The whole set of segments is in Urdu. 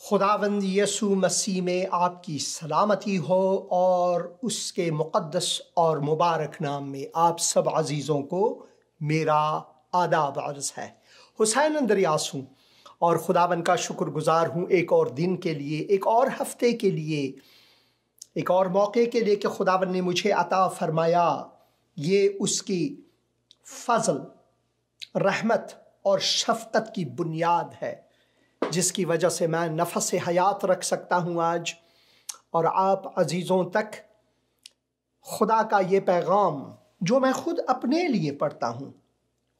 خداوند یسوع مسیح میں آپ کی سلامتی ہو اور اس کے مقدس اور مبارک نام میں آپ سب عزیزوں کو میرا آداب عرض ہے۔ حسین اندریاس ہوں اور خداوند کا شکر گزار ہوں ایک اور دن کے لیے، ایک اور ہفتے کے لیے، ایک اور موقع کے لیے کہ خداوند نے مجھے عطا فرمایا۔ یہ اس کی فضل، رحمت اور شفقت کی بنیاد ہے جس کی وجہ سے میں نفس حیات رکھ سکتا ہوں آج، اور آپ عزیزوں تک خدا کا یہ پیغام جو میں خود اپنے لیے پڑھتا ہوں،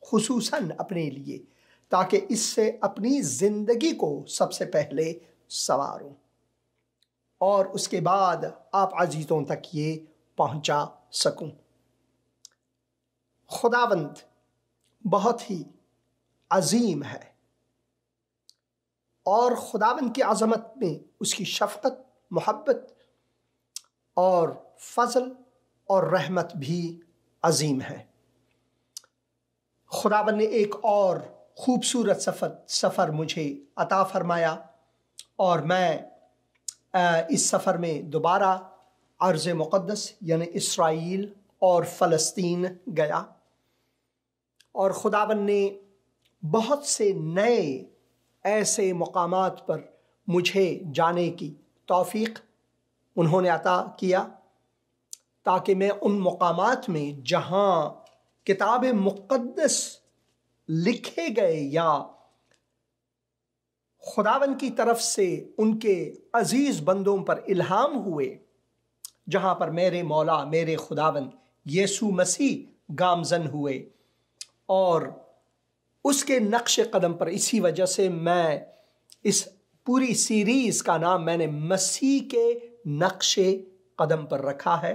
خصوصاً اپنے لیے، تاکہ اس سے اپنی زندگی کو سب سے پہلے سنواروں اور اس کے بعد آپ عزیزوں تک یہ پہنچا سکوں۔ خداوند بہت ہی عظیم ہے، اور خداوند کی عظمت میں اس کی شفقت، محبت اور فضل اور رحمت بھی عظیم ہے۔ خداوند نے ایک اور خوبصورت سفر مجھے عطا فرمایا، اور میں اس سفر میں دوبارہ ارض مقدس یعنی اسرائیل اور فلسطین گیا، اور خداوند نے بہت سے نئے ایسے مقامات پر مجھے جانے کی توفیق انہوں نے عطا کیا، تاکہ میں ان مقامات میں جہاں کتاب مقدس لکھے گئے یا خداوند کی طرف سے ان کے عزیز بندوں پر الہام ہوئے، جہاں پر میرے مولا، میرے خداوند یسوع مسیح گامزن ہوئے، اور اس کے نقش قدم پر، اسی وجہ سے میں اس پوری سیریز کا نام میں نے مسیح کے نقش قدم پر رکھا ہے،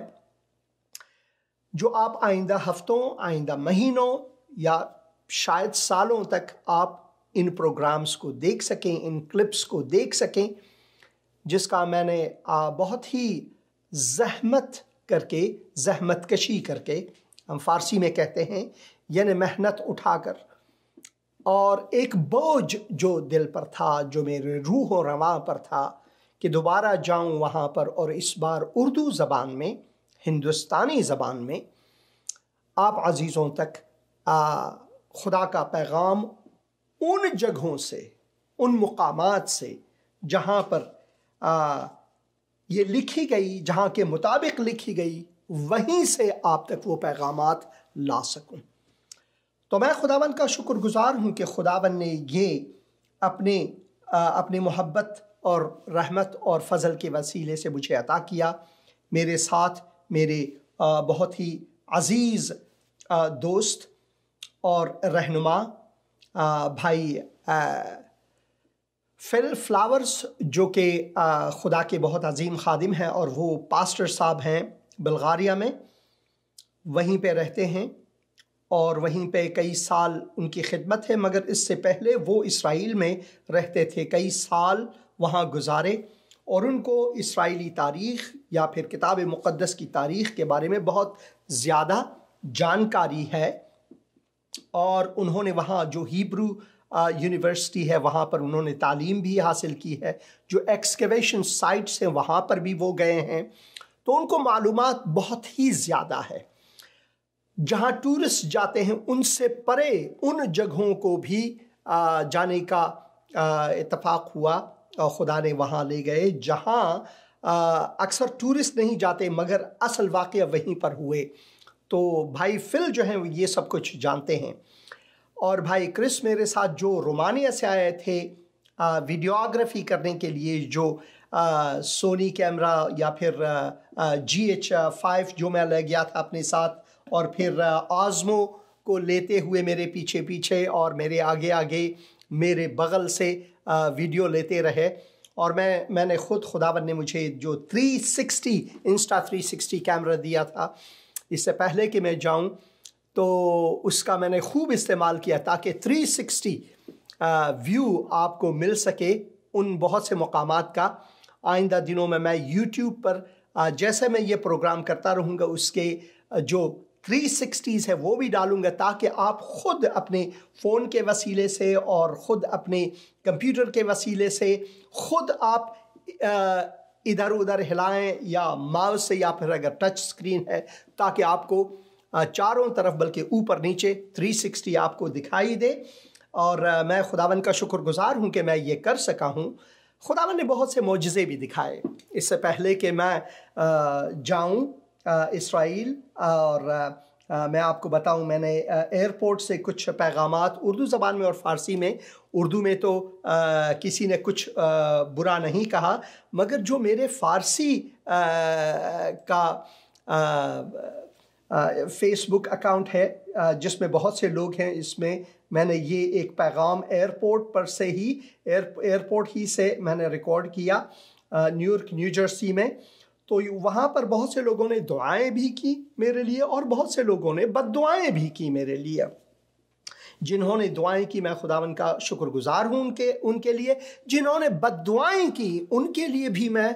جو آپ آئندہ ہفتوں، آئندہ مہینوں یا شاید سالوں تک آپ ان پروگرامز کو دیکھ سکیں، ان کلپس کو دیکھ سکیں، جس کا میں نے بہت ہی زحمت کشی کر کے، ہم فارسی میں کہتے ہیں، یعنی محنت اٹھا کر، اور ایک بوجھ جو دل پر تھا، جو میرے روح و رواں پر تھا کہ دوبارہ جاؤں وہاں پر، اور اس بار اردو زبان میں، ہندوستانی زبان میں آپ عزیزوں تک خدا کا پیغام ان جگہوں سے، ان مقامات سے جہاں پر یہ لکھی گئی، جہاں کے مطابق لکھی گئی، وہیں سے آپ تک وہ پیغامات لا سکوں۔ تو میں خداوند کا شکر گزار ہوں کہ خداوند نے یہ اپنے محبت اور رحمت اور فضل کے وسیلے سے مجھے عطا کیا۔ میرے ساتھ میرے بہت ہی عزیز دوست اور رہنما بھائی فل فلاورز، جو کہ خدا کے بہت عظیم خادم ہیں، اور وہ پاسٹر صاحب ہیں بلغاریہ میں، وہیں پہ رہتے ہیں، اور وہیں پہ کئی سال ان کی خدمت ہے، مگر اس سے پہلے وہ اسرائیل میں رہتے تھے، کئی سال وہاں گزارے، اور ان کو اسرائیلی تاریخ یا پھر کتاب مقدس کی تاریخ کے بارے میں بہت زیادہ جانکاری ہے، اور انہوں نے وہاں جو ہیبرو یونیورسٹی ہے وہاں پر انہوں نے تعلیم بھی حاصل کی ہے، جو ایکسکیویشن سائٹس ہیں وہاں پر بھی وہ گئے ہیں، تو ان کو معلومات بہت ہی زیادہ ہے۔ جہاں ٹورسٹ جاتے ہیں ان سے پرے ان جگہوں کو بھی جانے کا اتفاق ہوا، اور خدا نے وہاں لے گئے جہاں اکثر ٹورسٹ نہیں جاتے، مگر اصل واقعہ وہیں پر ہوئے۔ تو بھائی فل جو ہیں یہ سب کچھ جانتے ہیں، اور بھائی کرس میرے ساتھ جو رومانیہ سے آئے تھے ویڈیوگرافی کرنے کے لیے، جو سونی کیمرہ یا پھر GH5 جو میں لے گیا تھا اپنے ساتھ، اور پھر آزمو کو لیتے ہوئے میرے پیچھے پیچھے اور میرے آگے آگے میرے بغل سے ویڈیو لیتے رہے، اور میں نے خداوند نے مجھے جو 360 انسٹا 360 کیمرہ دیا تھا اس سے پہلے کہ میں جاؤں، تو اس کا میں نے خوب استعمال کیا تاکہ 360 ویو آپ کو مل سکے ان بہت سے مقامات کا۔ آئندہ دنوں میں یوٹیوب پر جیسے میں یہ پروگرام کرتا رہوں گا، اس کے جو 360s ہے وہ بھی ڈالوں گا تاکہ آپ خود اپنے فون کے وسیلے سے اور خود اپنے کمپیوٹر کے وسیلے سے خود آپ ادھر ادھر ہلائیں یا ماؤس سے یا پھر اگر ٹچ سکرین ہے تاکہ آپ کو چاروں طرف بلکہ اوپر نیچے 360 آپ کو دکھائی دے. اور میں خداوند کا شکر گزار ہوں کہ میں یہ کر سکا ہوں. خداوند نے بہت سے معجزے بھی دکھائے اس سے پہلے کہ میں جاؤں اسرائیل. اور میں آپ کو بتاؤں میں نے ایئرپورٹ سے کچھ پیغامات اردو زبان میں اور فارسی میں. اردو میں تو کسی نے کچھ برا نہیں کہا، مگر جو میرے فارسی کا فیس بک اکاؤنٹ ہے جس میں بہت سے لوگ ہیں، اس میں نے یہ ایک پیغام ایئرپورٹ ہی سے میں نے ریکارڈ کیا نیو یارک نیو جرسی میں. تو وہاں پر بہت سے لوگوں نے دعائیں بھی کی میرے لیے اور بہت سے لوگوں نے بد دعائیں بھی کی میرے لیے. جنہوں نے دعائیں کی میں خداوند کا شکر گزار ہوں ان کے لیے. جنہوں نے بد دعائیں کی ان کے لیے بھی میں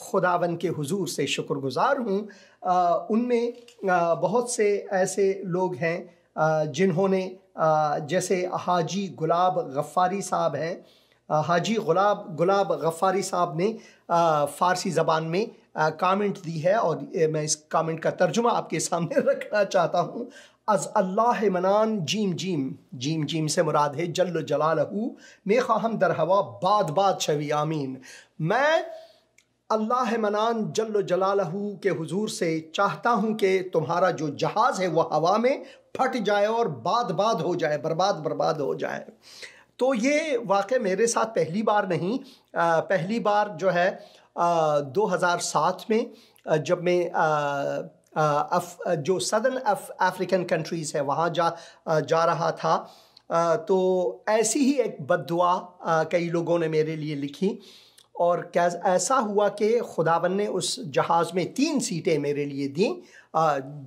خداوند کے حضور سے شکر گزار ہوں. ان میں بہت سے ایسے لوگ ہیں جنہوں نے جیسے حاجی گلاب غفاری صاحب ہیں. حاجی گلاب غفاری صاحب نے فارسی زبان میں کامنٹ دی ہے اور میں اس کامنٹ کا ترجمہ آپ کے سامنے رکھنا چاہتا ہوں. از اللہ منان جیم سے مراد ہے جل جلالہ میں خواہم در ہوا باد شوی آمین. میں اللہ منان جل جلالہ کے حضور سے چاہتا ہوں کہ تمہارا جو جہاز ہے وہ ہوا میں پھٹ جائے اور باد ہو جائے، برباد ہو جائے. تو یہ واقع میرے ساتھ پہلی بار نہیں. پہلی بار جو ہے 2007 میں جب میں جو سدرن افریقن کنٹریز ہے وہاں جا رہا تھا، تو ایسی ہی ایک بد دعا کئی لوگوں نے میرے لیے لکھی. اور ایسا ہوا کہ خداوند نے اس جہاز میں 3 سیٹیں میرے لیے دیں.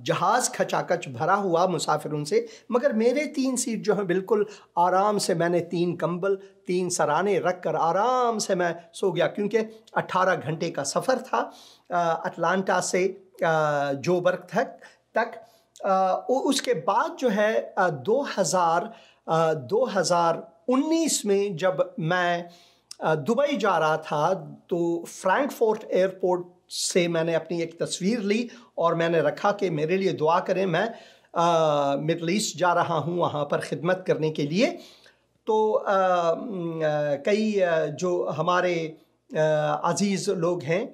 جہاز کھچا کچ بھرا ہوا مسافروں سے، مگر میرے 3 سیٹ جو ہیں بالکل آرام سے میں نے 3 کمبل 3 سرانے رکھ کر آرام سے میں سو گیا، کیونکہ 18 گھنٹے کا سفر تھا اٹلانٹا سے جوبرگ تک. اس کے بعد جو ہے 2019 میں جب میں دبئی جا رہا تھا تو فرینکفورٹ ایئرپورٹ سے میں نے اپنی ایک تصویر لی اور میں نے رکھا کہ میرے لیے دعا کریں. میں مڈل ایسٹ جا رہا ہوں وہاں پر خدمت کرنے کے لیے. تو کئی جو ہمارے عزیز لوگ ہیں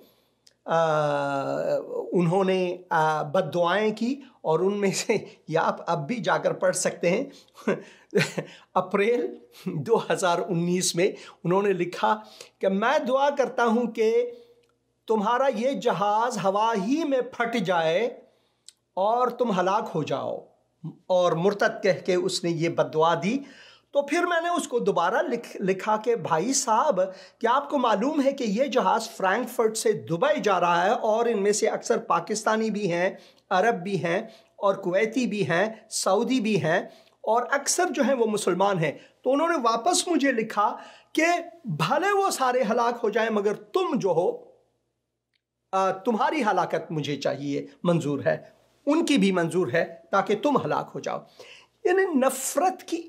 انہوں نے بد دعائیں کی، اور ان میں سے یا آپ اب بھی جا کر پڑھ سکتے ہیں. اپریل 2019 میں انہوں نے لکھا کہ میں دعا کرتا ہوں کہ تمہارا یہ جہاز ہوا ہی میں پھٹ جائے اور تم ہلاک ہو جاؤ، اور مرتد کہہ کے اس نے یہ بد دعا دی. تو پھر میں نے اس کو دوبارہ لکھا کہ بھائی صاحب کیا آپ کو معلوم ہے کہ یہ جہاز فرینکفرٹ سے دبئی جا رہا ہے، اور ان میں سے اکثر پاکستانی بھی ہیں، عرب بھی ہیں اور کویتی بھی ہیں، سعودی بھی ہیں، اور اکثر جو ہیں وہ مسلمان ہیں. تو انہوں نے واپس مجھے لکھا کہ بھلے وہ سارے ہلاک ہو جائیں مگر تم جو ہو تمہاری ہلاکت مجھے چاہیے، منظور ہے، ان کی بھی منظور ہے تاکہ تم ہلاک ہو جاؤ. یعنی نفرت کی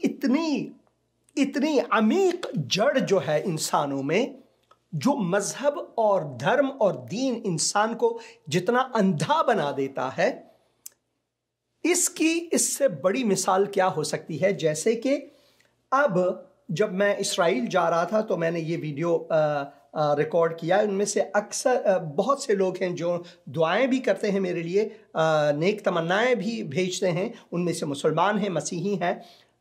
اتنی عمیق جڑ جو ہے انسانوں میں، جو مذہب اور دھرم اور دین انسان کو جتنا اندھا بنا دیتا ہے، اس سے بڑی مثال کیا ہو سکتی ہے. جیسے کہ اب جب میں اسرائیل جا رہا تھا تو میں نے یہ ویڈیو ریکارڈ کیا. ان میں سے اکثر بہت سے لوگ ہیں جو دعائیں بھی کرتے ہیں میرے لیے، نیک تمنائیں بھی بھیجتے ہیں. ان میں سے مسلمان ہیں، مسیحی ہیں،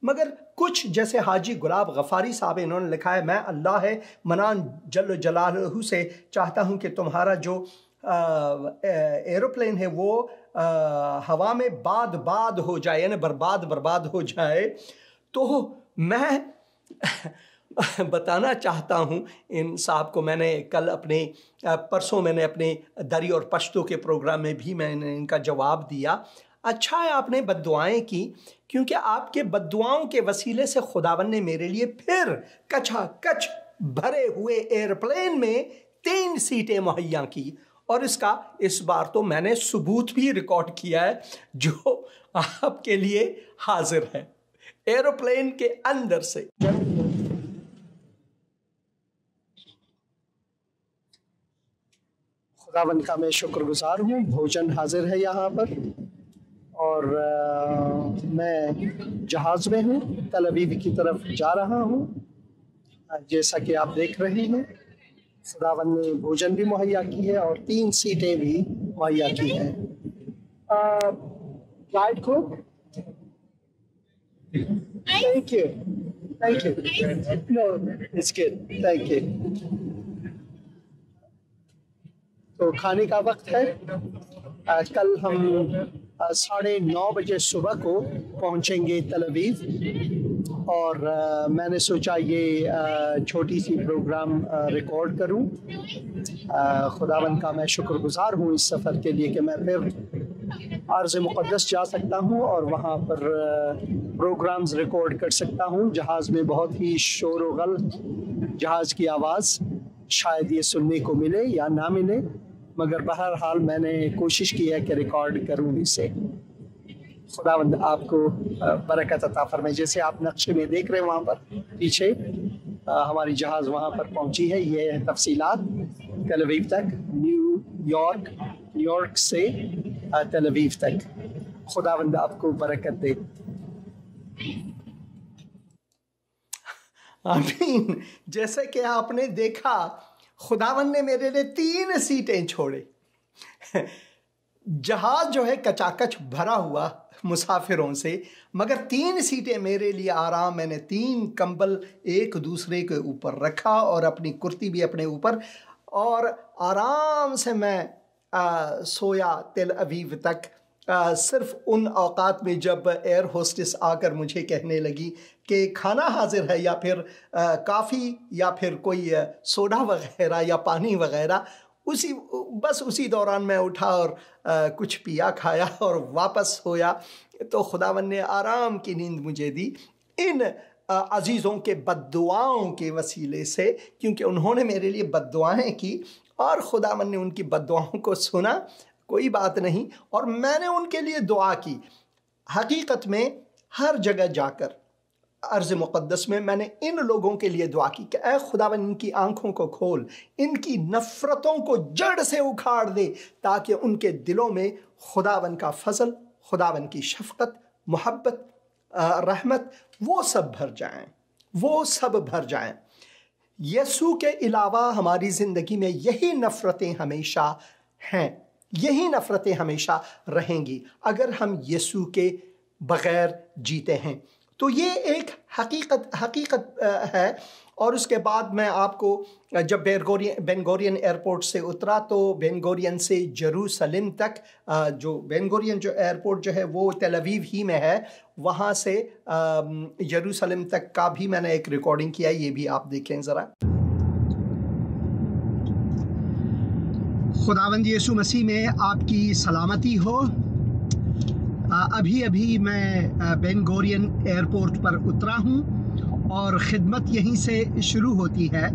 مگر کچھ جیسے حاجی گلاب غفاری صاحب انہوں نے لکھا ہے میں اللہ ہے منان جل جلالہ سے چاہتا ہوں کہ تمہارا جو ایروپلین ہے وہ ہوا میں باد ہو جائے، یعنی برباد ہو جائے. تو میں بتانا چاہتا ہوں ان صاحب کو، میں نے پرسوں میں نے اپنے دری اور پشتو کے پروگرام میں بھی میں نے ان کا جواب دیا. اچھا ہے آپ نے بد دعائیں کی، کیونکہ آپ کے بد دعاؤں کے وسیلے سے خداوند نے میرے لیے پھر کچا کچ بھرے ہوئے ایئرپلین میں 3 سیٹیں مہیا کی، اور اس کا اس بار تو میں نے ثبوت بھی ریکارڈ کیا ہے جو آپ کے لیے حاضر ہے ایروپلین کے اندر سے۔ خداوند کا میں شکر گزار ہوں، بھوجن حاضر ہے یہاں پر، اور میں جہاز میں ہوں، تل ابیب کی طرف جا رہا ہوں۔ جیسا کہ آپ دیکھ رہے ہیں خداوند نے بھوجن بھی مہیا کی ہے اور 3 سیٹیں بھی مہیا کی ہیں۔ فلائٹ کو thank you no it's good thank you. تو کھانے کا وقت ہے۔ کل ہم 9:30 بجے صبح کو پہنچیں گے تل ابیب، اور میں نے سوچا یہ چھوٹی سی پروگرام ریکارڈ کروں۔ خداوند کا میں شکر گزار ہوں اس سفر کے لیے کہ میں پھر ارض مقدس جا سکتا ہوں اور وہاں پر پروگرامز ریکارڈ کر سکتا ہوں۔ جہاز میں بہت ہی شور و غل، جہاز کی آواز شاید یہ سننے کو ملے یا نہ ملے، مگر بہرحال میں نے کوشش کی ہے کہ ریکارڈ کروں اسے۔ خداوند آپ کو برکت عطا فرمائے۔ جیسے آپ نقشے میں دیکھ رہے ہیں وہاں پر پیچھے ہماری جہاز وہاں پر پہنچی ہے۔ یہ ہے تفصیلات تل ابیب تک، نیو یارک سے تل ابیب تک۔ خداوند آپ کو برکت دے۔ آمین۔ جیسے کہ آپ نے دیکھا خداوند نے میرے لیے 3 سیٹیں چھوڑے۔ جہاز جو ہے کچاکچ بھرا ہوا مسافروں سے، مگر 3 سیٹیں میرے لیے آرام۔ میں نے 3 کمبل ایک دوسرے کے اوپر رکھا اور اپنی کرتی بھی اپنے اوپر، اور آرام سے میں سویا تل ابیب تک۔ صرف ان اوقات میں جب ایئر ہوسٹس آ کر مجھے کہنے لگی کہ کھانا حاضر ہے، یا پھر کافی، یا پھر کوئی سوڈا وغیرہ یا پانی وغیرہ، اسی دوران میں اٹھا اور کچھ پیا کھایا اور واپس سویا۔ تو خداوند نے آرام کی نیند مجھے دی ان عزیزوں کے بد دعاؤں کے وسیلے سے، کیونکہ انہوں نے میرے لیے بد دعائیں کی اور خداوند نے ان کی بد دعاؤں کو سنا۔ کوئی بات نہیں، اور میں نے ان کے لیے دعا کی۔ حقیقت میں ہر جگہ جا کر ارض مقدس میں نے ان لوگوں کے لیے دعا کی کہ اے خداوند ان کی آنکھوں کو کھول، ان کی نفرتوں کو جڑ سے اکھاڑ دے، تاکہ ان کے دلوں میں خداوند کا فضل، خداوند کی شفقت، محبت، رحمت، وہ سب بھر جائیں۔ یسوع کے علاوہ ہماری زندگی میں یہی نفرتیں ہمیشہ ہیں، یہی نفرتیں ہمیشہ رہیں گی اگر ہم یسوع کے بغیر جیتے ہیں۔ تو یہ ایک حقیقت ہے۔ اور اس کے بعد میں آپ کو جب بین گورین ایئرپورٹ سے اترا تو بین گورین سے جیروسلم تک، جو بین گورین جو ایئرپورٹ جو ہے وہ تل ابیب ہی میں ہے، وہاں سے جیروسلم تک کا بھی میں نے ایک ریکارڈنگ کیا، یہ بھی آپ دیکھیں ذرا۔ خداوند یسوع مسیح میں آپ کی سلامتی ہو۔ ابھی میں بین گورین ایئرپورٹ پر اترا ہوں اور خدمت یہیں سے شروع ہوتی ہے۔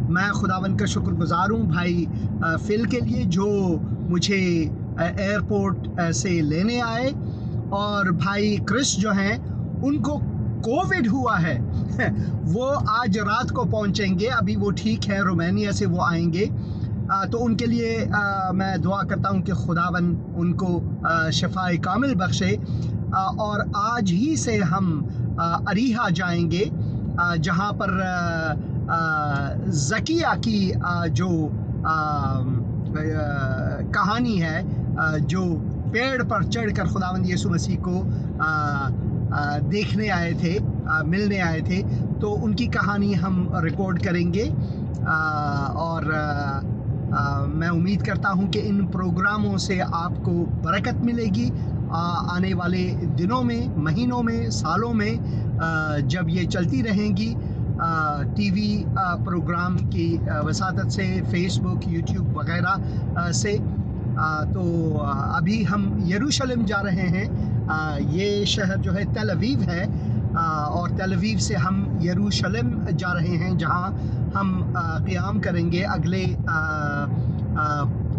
میں خداوند کا شکر گزار ہوں بھائی فل کے لیے جو مجھے ایئرپورٹ سے لینے آئے، اور بھائی کرس جو ہیں ان کو کووڈ ہوا ہے، وہ آج رات کو پہنچیں گے، ابھی وہ ٹھیک ہے، رومانیہ سے وہ آئیں گے۔ تو ان کے لیے میں دعا کرتا ہوں کہ خداوند ان کو شفاء کامل بخشے، اور آج ہی سے ہم اریحا جائیں گے، جہاں پر زکیہ کی جو کہانی ہے، جو پیڑ پر چڑھ کر خداوند یسوع مسیح کو دیکھنے آئے تھے، ملنے آئے تھے، تو ان کی کہانی ہم ریکارڈ کریں گے۔ اور میں امید کرتا ہوں کہ ان پروگراموں سے آپ کو برکت ملے گی آنے والے دنوں میں، مہینوں میں، سالوں میں، جب یہ چلتی رہیں گی ٹی وی پروگرام کی وساطت سے، فیس بک، یوٹیوب وغیرہ سے۔ تو ابھی ہم یروشلم جا رہے ہیں۔ یہ شہر جو ہے تل ابیب ہے، اور تل ابیب سے ہم یروشلم جا رہے ہیں، جہاں ہم قیام کریں گے اگلے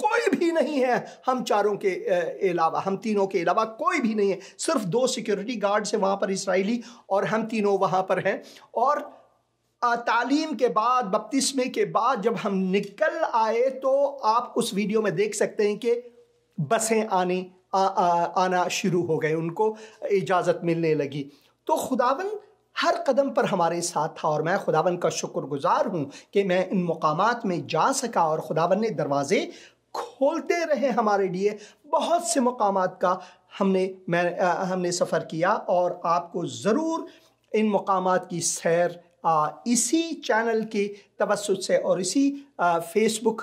کوئی بھی نہیں ہے ہم چاروں کے علاوہ، ہم تینوں کے علاوہ کوئی بھی نہیں ہے، صرف 2 سیکیورٹی گارڈز ہیں وہاں پر اسرائیلی، اور ہم تینوں وہاں پر ہیں۔ اور تعلیم کے بعد، بپتسمے کے بعد جب ہم نکل آئے تو آپ اس ویڈیو میں دیکھ سکتے ہیں کہ بسیں آنا شروع ہو گئے، ان کو اجازت ملنے لگی۔ تو خداوند ہر قدم پر ہمارے ساتھ تھا، اور میں خداوند کا شکر گزار ہوں کہ میں ان مقامات میں جا سکا، اور خداوند نے دروازے کھولتے رہے ہمارے لیے۔ بہت سے مقامات کا ہم نے سفر کیا، اور آپ کو ضرور ان مقامات کی سیر اسی چینل کے توسط سے اور اسی فیس بک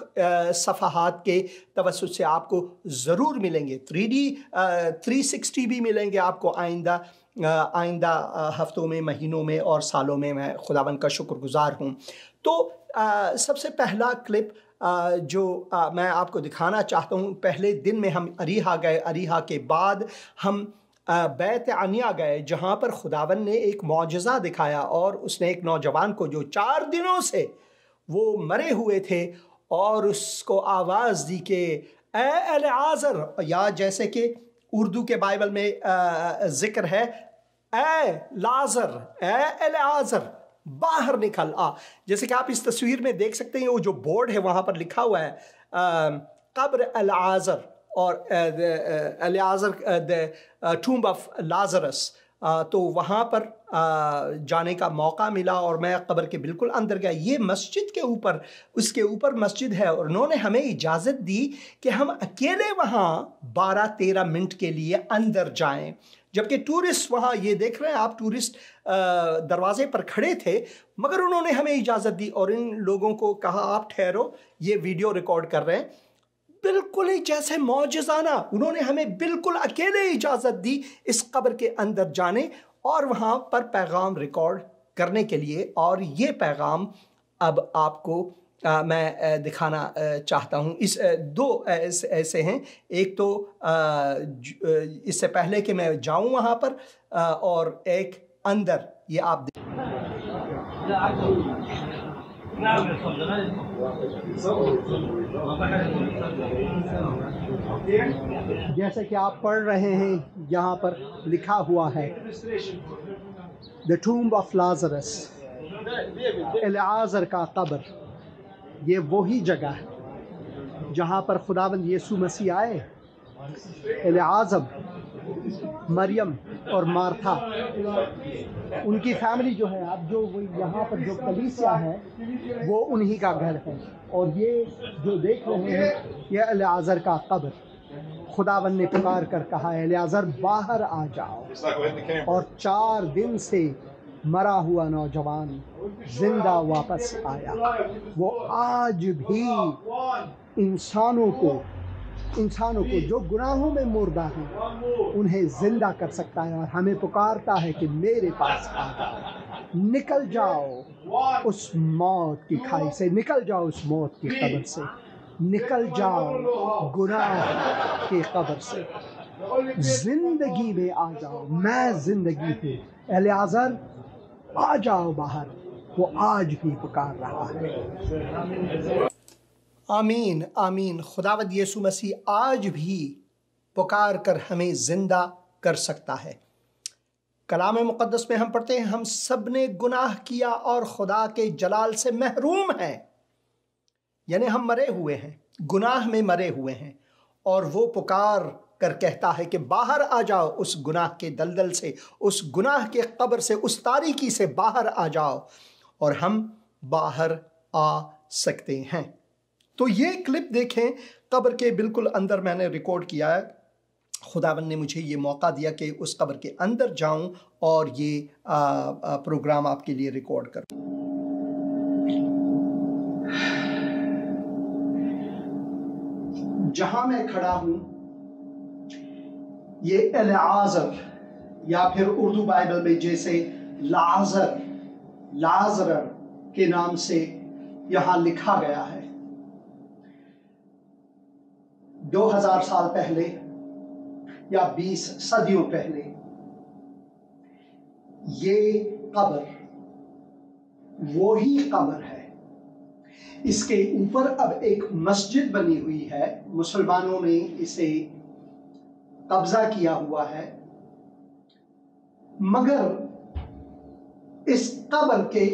صفحات کے توسط سے آپ کو ضرور ملیں گے۔ 360 بھی ملیں گے آپ کو آئندہ ہفتوں میں، مہینوں میں اور سالوں میں۔ میں خداوند کا شکر گزار ہوں۔ تو سب سے پہلا کلپ جو میں آپ کو دکھانا چاہتا ہوں، پہلے دن میں ہم اریحا گئے، اریحا کے بعد ہم بیت عنیہ گئے، جہاں پر خداوند نے ایک معجزہ دکھایا، اور اس نے ایک نوجوان کو جو 4 دنوں سے وہ مرے ہوئے تھے، اور اس کو آواز دی کہ اے الیعازر، یا جیسے کہ اردو کے بائبل میں ذکر ہے، اے لازر، اے الیعازر باہر نکل آ۔ جیسے کہ آپ اس تصویر میں دیکھ سکتے ہیں، وہ جو بورڈ ہے وہاں پر لکھا ہوا ہے قبر الیعازر، اور الیعازر ٹومب آف لازرس۔ تو وہاں پر جانے کا موقع ملا، اور میں قبر کے بالکل اندر گیا۔ یہ مسجد کے اوپر، اس کے اوپر مسجد ہے، اور انہوں نے ہمیں اجازت دی کہ ہم اکیلے وہاں 12-13 منٹ کے لیے اندر جائیں، جبکہ ٹورسٹ وہاں، یہ دیکھ رہے ہیں آپ، ٹورسٹ دروازے پر کھڑے تھے، مگر انہوں نے ہمیں اجازت دی، اور ان لوگوں کو کہا آپ ٹھہرو، یہ ویڈیو ریکارڈ کر رہے ہیں۔ بالکل ہی جیسے معجزانہ انہوں نے ہمیں بالکل اکیلے اجازت دی اس قبر کے اندر جانے اور وہاں پر پیغام ریکارڈ کرنے کے لیے۔ اور یہ پیغام اب آپ کو میں دکھانا چاہتا ہوں۔ اس 2 ایسے ہیں، ایک تو اس سے پہلے کہ میں جاؤں وہاں پر، اور ایک اندر، یہ آپ جیسے کہ آپ پڑھ رہے ہیں، یہاں پر لکھا ہوا ہے The tomb of Lazarus، الیعازر کا قبر۔ یہ وہی جگہ ہے جہاں پر خداوند یسوع مسیح آئے۔ الیعازر، مریم اور مارتھا، ان کی فیملی جو ہے، اب جو یہاں پر جو کلیسیا ہے وہ انہی کا گھر ہے، اور یہ جو دیکھ رہے ہیں یہ الیعازر کا قبر۔ خداوند نے پکار کر کہا، الیعازر باہر آ جاؤ، اور 4 دن سے مرا ہوا نوجوان زندہ واپس آیا۔ وہ آج بھی انسانوں کو جو گناہوں میں مردہ ہیں انہیں زندہ کر سکتا ہے، اور ہمیں پکارتا ہے کہ میرے پاس آ جاؤ، نکل جاؤ اس موت کی کھائی سے، نکل جاؤ اس موت کی قبر سے، نکل جاؤ گناہ کی قبر سے، زندگی میں آ جاؤ، میں زندگی ہوں۔ الیعازر آ جاؤ باہر، وہ آج بھی پکار رہا ہے۔ آمین آمین۔ خداوند یسوع مسیح آج بھی پکار کر ہمیں زندہ کر سکتا ہے۔ کلام مقدس میں ہم پڑھتے ہیں، ہم سب نے گناہ کیا اور خدا کے جلال سے محروم ہیں، یعنی ہم مرے ہوئے ہیں، گناہ میں مرے ہوئے ہیں، اور وہ پکار کر کہتا ہے کہ باہر آ جاؤ اس گناہ کے دلدل سے، اس گناہ کے قبر سے، اس تاریکی سے باہر آ جاؤ، اور ہم باہر آ سکتے ہیں۔ تو یہ کلپ دیکھیں، قبر کے بالکل اندر میں نے ریکارڈ کیا ہے۔ خداوند نے مجھے یہ موقع دیا کہ اس قبر کے اندر جاؤں اور یہ پروگرام آپ کے لیے ریکارڈ کروں۔ جہاں میں کھڑا ہوں یہ الیعازر، یا پھر اردو بائبل میں جیسے لازر کے نام سے یہاں لکھا گیا ہے۔ 2000 سال پہلے یا 20 صدیوں پہلے یہ قبر وہی قبر ہے اس کے اوپر اب ایک مسجد بنی ہوئی ہے، مسلمانوں نے اسے قبضہ کیا ہوا ہے، مگر اس قبر کے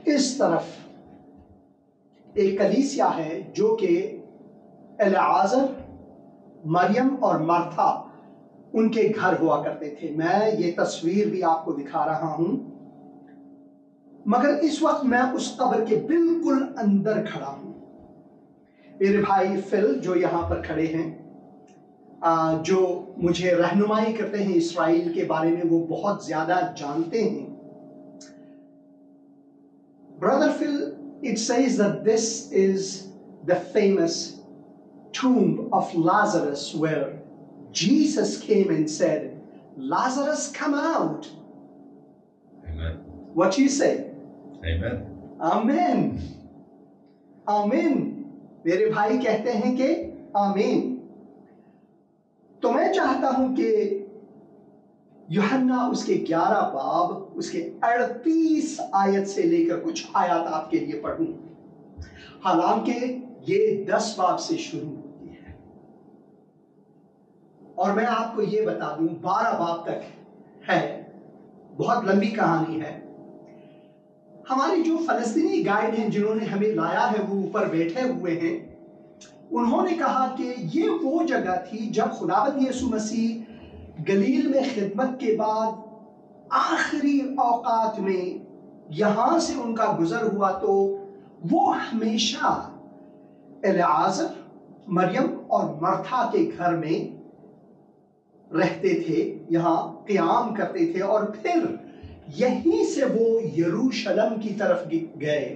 اس طرف ایک کلیسیا ہے جو کہ العازر، مریم اور مرتھا ان کے گھر ہوا کرتے تھے۔ میں یہ تصویر بھی آپ کو دکھا رہا ہوں، مگر اس وقت میں اس قبر کے بالکل اندر کھڑا ہوں۔ میرے بھائی فل جو یہاں پر کھڑے ہیں، جو مجھے رہنمائی کرتے ہیں اسرائیل کے بارے میں، وہ بہت زیادہ جانتے ہیں۔ Brother Phil, it says that this is the famous tomb of Lazarus where Jesus came and said, Lazarus, come out. Amen. What do you say? Amen. Amen. Amen. میرے بھائی کہتے ہیں کہ آمین۔ تو میں چاہتا ہوں کہ یوحنا اس کے 11 باب اس کے 38 آیت سے لے کر کچھ آیات آپ کے لیے پڑھوں، حالانکہ یہ 10 باب سے شروع ہوتی ہے، اور میں آپ کو یہ بتا دوں 12 باب تک ہے، بہت لمبی کہانی ہے۔ ہماری جو فلسطینی گائیڈ ہیں جنہوں نے ہمیں لایا ہے، وہ اوپر بیٹھے ہوئے ہیں، انہوں نے کہا کہ یہ وہ جگہ تھی جب خداوند یسوع مسیح گلیل میں خدمت کے بعد آخری اوقات میں یہاں سے ان کا گزر ہوا، تو وہ ہمیشہ العازر، مریم اور مرتھا کے گھر میں رہتے تھے، یہاں قیام کرتے تھے، اور پھر یہیں سے وہ یروشلم کی طرف گئے۔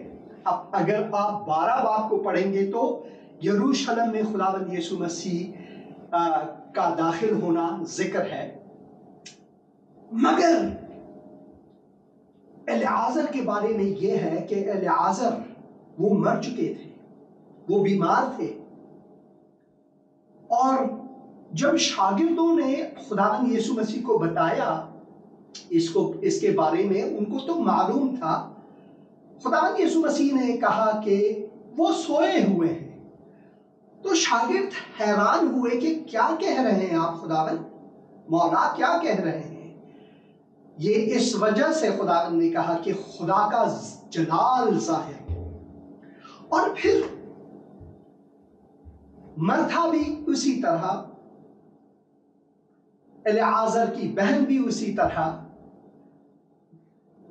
اب اگر آپ 12 باب کو پڑھیں گے تو یروشلم میں خداوند یسوع مسیح کا داخل ہونا ذکر ہے، مگر العازر کے بارے میں یہ ہے کہ العازر وہ مر چکے تھے، وہ بیمار تھے، اور جب شاگردوں نے خداوند یسوع مسیح کو بتایا اس کے بارے میں، ان کو تو معلوم تھا، خداوند یسوع مسیح نے کہا کہ وہ سوئے ہوئے ہیں۔ تو شاگرد حیران ہوئے کہ کیا کہہ رہے ہیں آپ خداوند، مولا کیا کہہ رہے ہیں؟ یہ اس وجہ سے خداوند نے کہا کہ خدا کا جلال ظاہر ہو۔ اور پھر مرتھا بھی اسی طرح، العازر کی بہن بھی اسی طرح،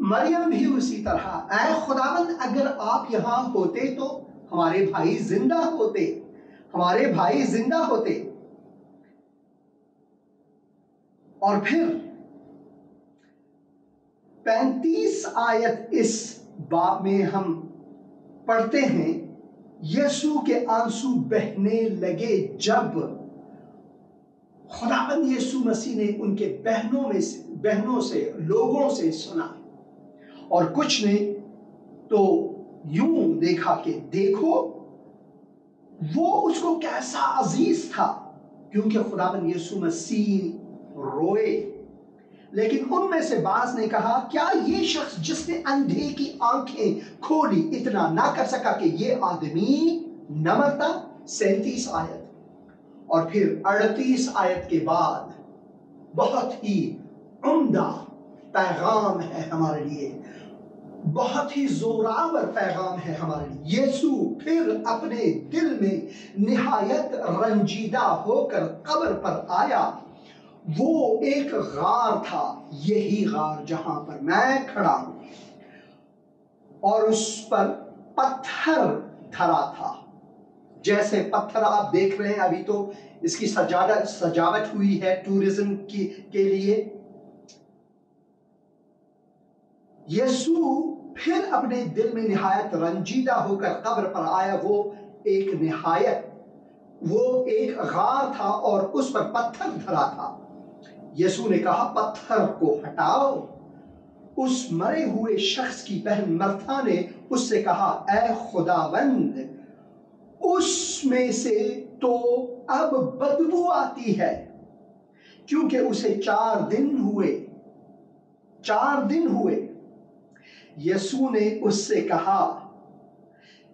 مریم بھی اسی طرح۔ اے خداوند، اگر آپ یہاں ہوتے تو ہمارے بھائی زندہ ہوتے، ہمارے بھائی زندہ ہوتے۔ اور پھر 35 آیت اس باب میں ہم پڑھتے ہیں، یسوع کے آنسو بہنے لگے جب خداوند یسوع مسیح نے ان کے بہنوں سے لوگوں سے سنا، اور کچھ نے تو یوں دیکھا کہ دیکھو وہ اس کو کیسا عزیز تھا، کیونکہ خداوند یسوع مسیح روئے۔ لیکن ان میں سے بعض نے کہا، کیا یہ شخص جس نے اندھے کی آنکھیں کھولی اتنا نہ کر سکا کہ یہ آدمی نہ مرتا؟ 37 آیت اور پھر 38 آیت کے بعد بہت ہی عمدہ پیغام ہے ہمارے لیے، بہت ہی زوراور پیغام ہے ہمارے لیے۔ یسوع پھر اپنے دل میں نہایت رنجیدہ ہو کر قبر پر آیا۔ وہ ایک غار تھا، یہی غار جہاں پر میں کھڑا ہوں، اور اس پر پتھر دھرا تھا، جیسے پتھر آپ دیکھ رہے ہیں ابھی تو اس کی سجاوٹ ہوئی ہے ٹورزم کے لیے۔ یسوع پھر اپنے دل میں نہایت رنجیدہ ہو کر قبر پر آیا۔ وہ ایک غار تھا اور اس پر پتھر دھرا تھا۔ یسوع نے کہا، پتھر کو ہٹاؤ۔ اس مرے ہوئے شخص کی بہن مرتھا نے اس سے کہا، اے خداوند، اس میں سے تو اب بدبو آتی ہے، کیونکہ اسے 4 دن ہوئے۔ یسوع نے اس سے کہا،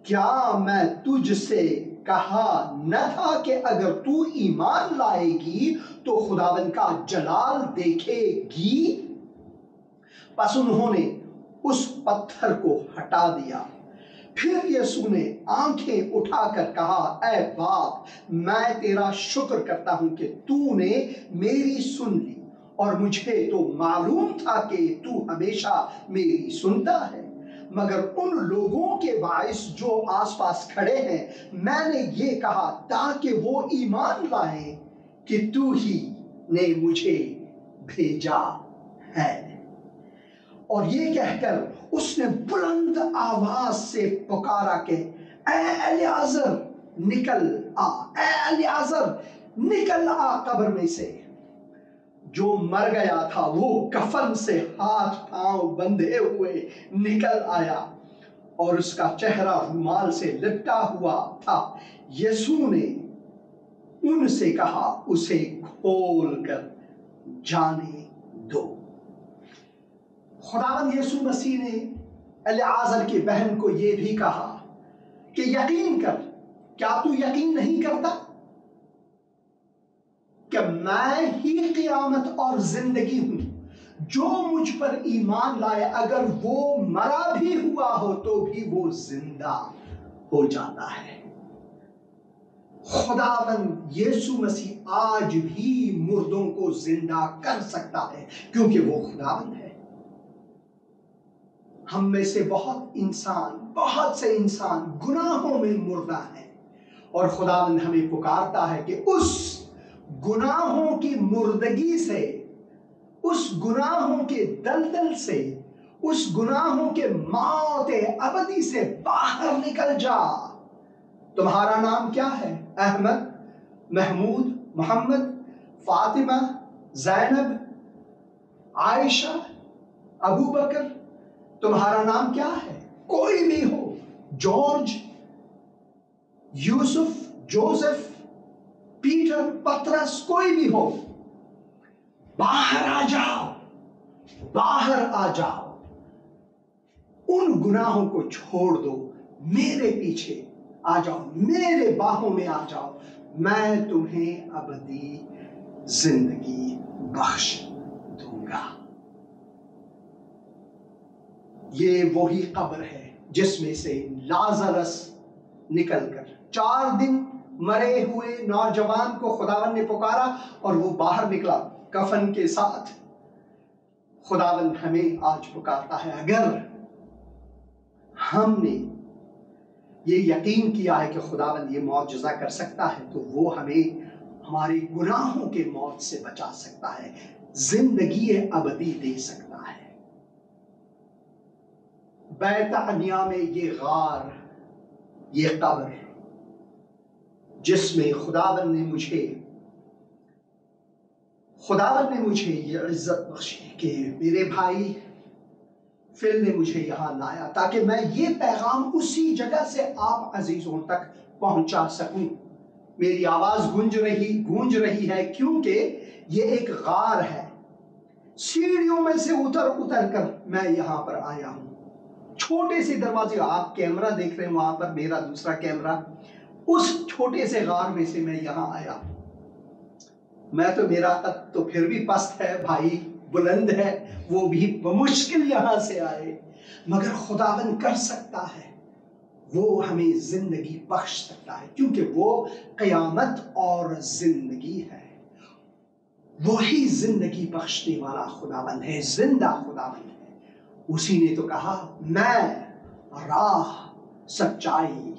کیا میں تجھ سے کہا نہ تھا کہ اگر تو ایمان لائے گی تو خداوند کا جلال دیکھے گی؟ پس انہوں نے اس پتھر کو ہٹا دیا۔ پھر یسوع نے آنکھیں اٹھا کر کہا، اے باپ، میں تیرا شکر کرتا ہوں کہ تو نے میری سن لی، اور مجھے تو معلوم تھا کہ تو ہمیشہ میری سنتا ہے، مگر ان لوگوں کے باعث جو آس پاس کھڑے ہیں میں نے یہ کہا تاکہ وہ ایمان لائیں کہ تو ہی نے مجھے بھیجا ہے۔ اور یہ کہہ کر اس نے بلند آواز سے پکارا کہ اے الیعازر نکل آ، اے الیعازر نکل آ قبر میں سے۔ جو مر گیا تھا وہ کفن سے ہاتھ پاؤں بندھے ہوئے نکل آیا، اور اس کا چہرہ رومال سے لپٹا ہوا تھا۔ یسوع نے ان سے کہا، اسے کھول کر جانے دو۔ خداوند یسوع مسیح نے الیعازر کی بہن کو یہ بھی کہا کہ یقین کر۔ کیا تو یقین نہیں کرتا کہ میں ہی قیامت اور زندگی ہوں؟ جو مجھ پر ایمان لائے اگر وہ مرا بھی ہوا ہو تو بھی وہ زندہ ہو جاتا ہے۔ خداوند یسوع مسیح آج بھی مردوں کو زندہ کر سکتا ہے کیونکہ وہ خداوند ہے۔ ہم میں سے بہت سے انسان گناہوں میں مردہ ہیں، اور خداوند ہمیں پکارتا ہے کہ اس گناہوں کی مردگی سے، اس گناہوں کے دلدل سے، اس گناہوں کے موت ابدی سے باہر نکل جا۔ تمہارا نام کیا ہے؟ احمد، محمود، محمد، فاطمہ، زینب، عائشہ، ابو بکر، تمہارا نام کیا ہے؟ کوئی بھی ہو، جارج، یوسف، جوزف، پیٹر، پترس، کوئی بھی ہو، باہر آ جاؤ، باہر آ جاؤ، ان گناہوں کو چھوڑ دو، میرے پیچھے آ جاؤ، میرے باہوں میں آ جاؤ، میں تمہیں ابدی زندگی بخش دوں گا۔ یہ وہی قبر ہے جس میں سے لازرس نکل کر 4 دن مرے ہوئے نوجوان کو خداوند نے پکارا اور وہ باہر نکلا کفن کے ساتھ۔ خداوند ہمیں آج پکارتا ہے، اگر ہم نے یہ یقین کیا ہے کہ خداوند یہ معجزہ کر سکتا ہے تو وہ ہمیں ہمارے گناہوں کے موت سے بچا سکتا ہے، زندگی ابدی دے سکتا ہے۔ بیت عنیہ میں یہ غار، یہ قبر جس میں خداوند نے مجھے یہ عزت بخشی کہ میرے بھائی فل نے مجھے یہاں لایا تاکہ میں یہ پیغام اسی جگہ سے آپ عزیزوں تک پہنچا سکوں۔ میری آواز گونج رہی ہے کیونکہ یہ ایک غار ہے۔ سیڑھیوں میں سے اتر کر میں یہاں پر آیا ہوں۔ چھوٹے سے دروازے، آپ کیمرہ دیکھ رہے ہیں وہاں پر، میرا دوسرا کیمرہ، اس چھوٹے سے غار میں سے میں یہاں آیا۔ میرا قد تو پھر بھی پست ہے، بھائی بلند ہے، وہ بھی بمشکل یہاں سے آئے، مگر خداوند کر سکتا ہے، وہ ہمیں زندگی بخش سکتا ہے کیونکہ وہ قیامت اور زندگی ہے۔ وہی زندگی بخشنے والا خداوند ہے، زندہ خداوند ہے۔ اسی نے تو کہا، میں راہ، سچائی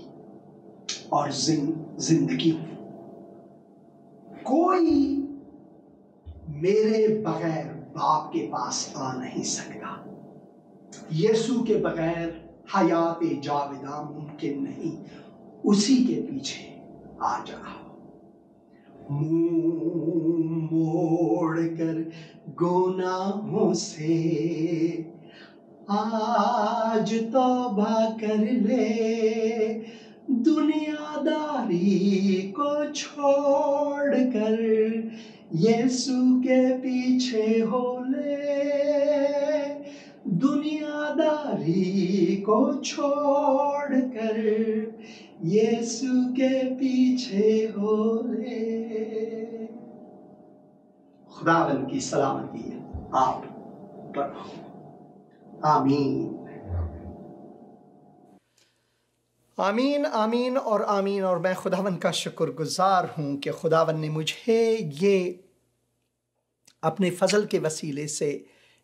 اور زندگی ہوں، کوئی میرے بغیر باپ کے پاس آ نہیں سکتا۔ یسوع کے بغیر حیات جاوداں ممکن نہیں، اسی کے پیچھے آ جاؤ۔ منہ موڑ کر گناہوں سے آج توبہ کر لے، دنیا داری کو چھوڑ کر یسوع کے پیچھے ہو لے، دنیا داری کو چھوڑ کر یسوع کے پیچھے ہو لے۔ خداوند کی سلامتی آپ پر ہو۔ آمین آمین آمین اور آمین۔ اور میں خداوند کا شکر گزار ہوں کہ خداوند نے مجھے یہ اپنے فضل کے وسیلے سے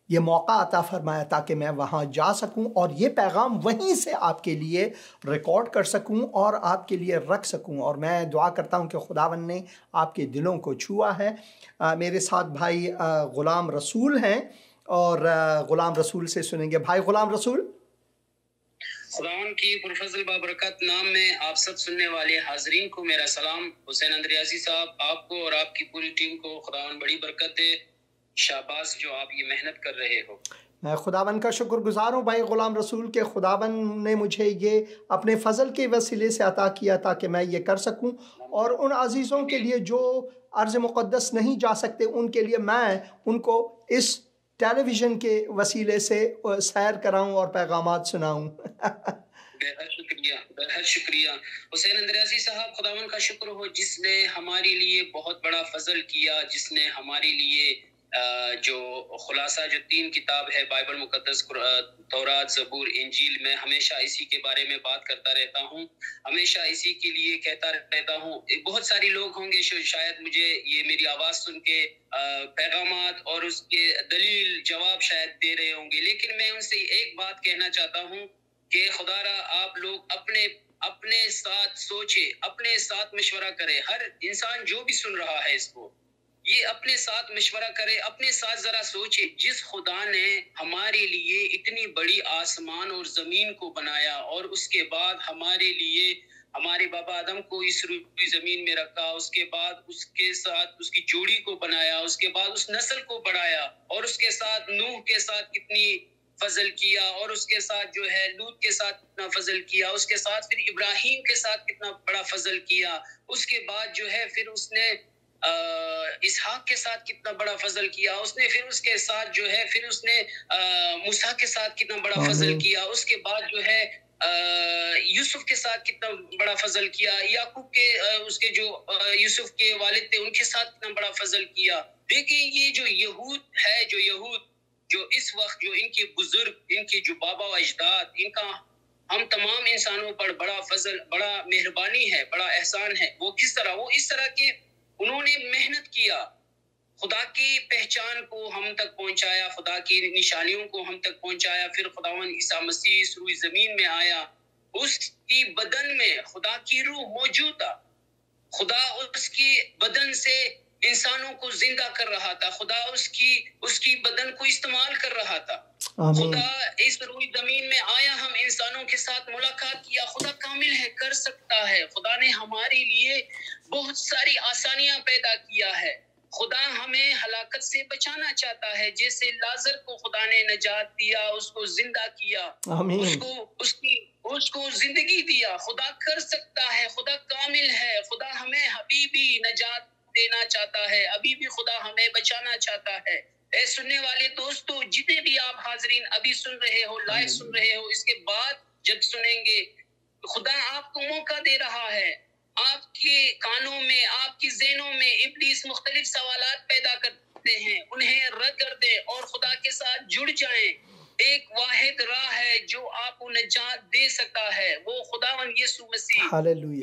یہ موقع عطا فرمایا تاکہ میں وہاں جا سکوں اور یہ پیغام وہیں سے آپ کے لیے ریکارڈ کر سکوں اور آپ کے لیے رکھ سکوں۔ اور میں دعا کرتا ہوں کہ خداوند نے آپ کے دلوں کو چھوا ہے۔ میرے ساتھ بھائی غلام رسول ہیں اور غلام رسول سے سنیں گے۔ بھائی غلام رسول۔ خداوند کی پرفضل بابرکت نام میں آپ سب سننے والے حاضرین کو میرا سلام۔ حسین اندریاسی صاحب، آپ کو اور آپ کی پوری ٹیم کو خداوند بڑی برکت دے۔ شاباش جو آپ یہ محنت کر رہے ہو۔ میں خداوند کا شکر گزار ہوں بھائی غلام رسول کے خداوند نے مجھے یہ اپنے فضل کے وسیلے سے عطا کیا تاکہ میں یہ کر سکوں، اور ان عزیزوں کے لیے جو ارض مقدس نہیں جا سکتے ان کے لیے میں ان کو اس ٹیلی ویژن کے وسیلے سے سیر کراؤں اور پیغامات سناؤں۔ بہت شکریہ، بہت شکریہ حسین اندریاسی صاحب۔ خداوند کا شکر ہو جس نے ہمارے لیے بہت بڑا فضل کیا، جس نے ہمارے لیے جو خلاصہ جو 3 کتاب ہے بائبل مقدس، تورات، زبور، انجیل، میں ہمیشہ اسی کے بارے میں بات کرتا رہتا ہوں، ہمیشہ اسی کے لیے کہتا رہتا ہوں۔ بہت ساری لوگ ہوں گے شاید مجھے یہ میری آواز سن کے پیغامات اور اس کے دلیل جواب شاید دے رہے ہوں گے، لیکن میں ان سے ایک بات کہنا چاہتا ہوں کہ خدا را آپ لوگ اپنے ساتھ سوچے، اپنے ساتھ مشورہ کرے۔ ہر انسان جو بھی سن رہا ہے اس کو، یہ اپنے ساتھ مشورہ کرے، اپنے ساتھ ذرا سوچے، جس خدا نے ہمارے لیے اتنی بڑی آسمان اور زمین کو بنایا اور اس کے بعد ہمارے لیے ہمارے بابا آدم کو اس روئی زمین میں رکھا، اس کے بعد اس کے ساتھ اس کی جوڑی کو بنایا، اس کے بعد اس نسل کو بڑھایا، اور اس کے ساتھ نوح کے ساتھ کتنی فضل کیا، اور اس کے ساتھ جو ہے لوط کے ساتھ کتنا فضل کیا، اس کے ساتھ پھر ابراہیم کے ساتھ کتنا بڑا فضل کیا، اس کے بعد جو ہے پھر اس نے اسحاق کے ساتھ کتنا بڑا فضل کیا، اس نے پھر اس کے ساتھ جو ہے پھر اس نے موسیٰ کے ساتھ کتنا بڑا فضل کیا، اس کے بعد جو ہے یوسف کے ساتھ کتنا بڑا فضل کیا، یعقوب کے اس کے جو یوسف کے والد تھے ان کے ساتھ کتنا بڑا فضل کیا۔ دیکھیں یہ جو یہود جو اس وقت جو ان کے بزرگ، ان کے جو بابا و اجداد، ان کا ہم تمام انسانوں پر بڑا فضل، بڑا مہربانی ہے، بڑا احسان ہے۔ وہ کس طرح، وہ اس طرح کہ انہوں نے محنت کیا، خدا کی پہچان کو ہم تک پہنچایا، خدا کی نشانیوں کو ہم تک پہنچایا۔ پھر خداوند عیسیٰ مسیح اس روئی زمین میں آیا، اس کی بدن میں خدا کی روح موجود تھا، خدا اس کی بدن سے انسانوں کو زندہ کر رہا تھا، خدا اس کی بدن کو استعمال کر رہا تھا۔ خدا اس روئی زمین میں آیا، ہم انسانوں کے ساتھ ملاقات کیا۔ خدا کامل ہے، کر سکتا ہے۔ خدا نے ہمارے لیے بہت ساری آسانیاں پیدا کیا ہے۔ خدا ہمیں ہلاکت سے بچانا چاہتا ہے، جیسے لازر کو خدا نے نجات دیا، اس کو زندہ کیا، اس کو زندگی دیا۔ خدا کر سکتا ہے، خدا کامل ہے، خدا ہمیں ابھی بھی نجات دینا چاہتا ہے، ابھی بھی خدا ہمیں بچانا چاہتا ہے۔ اے سننے والے دوستو، جتنے بھی آپ حاضرین ابھی سن رہے ہو، لائیو سن رہے ہو، اس کے بعد جب سنیں گے، خدا آپ کو موقع دے رہا ہے۔ آپ کے کانوں میں، آپ کی ذہنوں میں ابلیس مختلف سوالات پیدا کرتے ہیں، انہیں رد کر دیں اور خدا کے ساتھ جڑ جائیں۔ ایک واحد راہ ہے جو آپ کو نجات دے سکتا ہے، وہ خداوند یسوع مسیح۔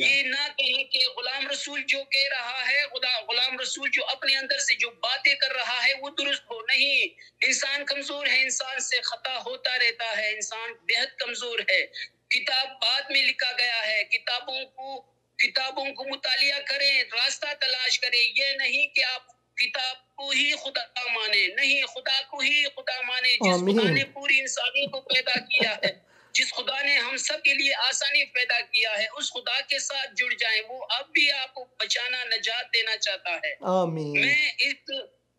یہ نہ کہیں کہ غلام رسول جو کہہ رہا ہے، غلام رسول جو اپنے اندر سے جو باتیں کر رہا ہے وہ درست ہو، نہیں۔ انسان کمزور ہے، انسان سے خطا ہوتا رہتا ہے، انسان بہت کمزور ہے۔ کتاب بعد میں لکھا گیا ہے، کتابوں کو مطالعہ کریں، راستہ تلاش کریں۔ یہ نہیں کہ آپ کتاب کو ہی خدا مانے، نہیں، خدا کو ہی خدا مانے، جس خدا نے پوری انسانیت کو پیدا کیا ہے، جس خدا نے ہم سب کے لیے آسانی پیدا کیا ہے، اس خدا کے ساتھ جڑ جائیں۔ وہ اب بھی آپ کو بچانا، نجات دینا چاہتا ہے۔ میں اس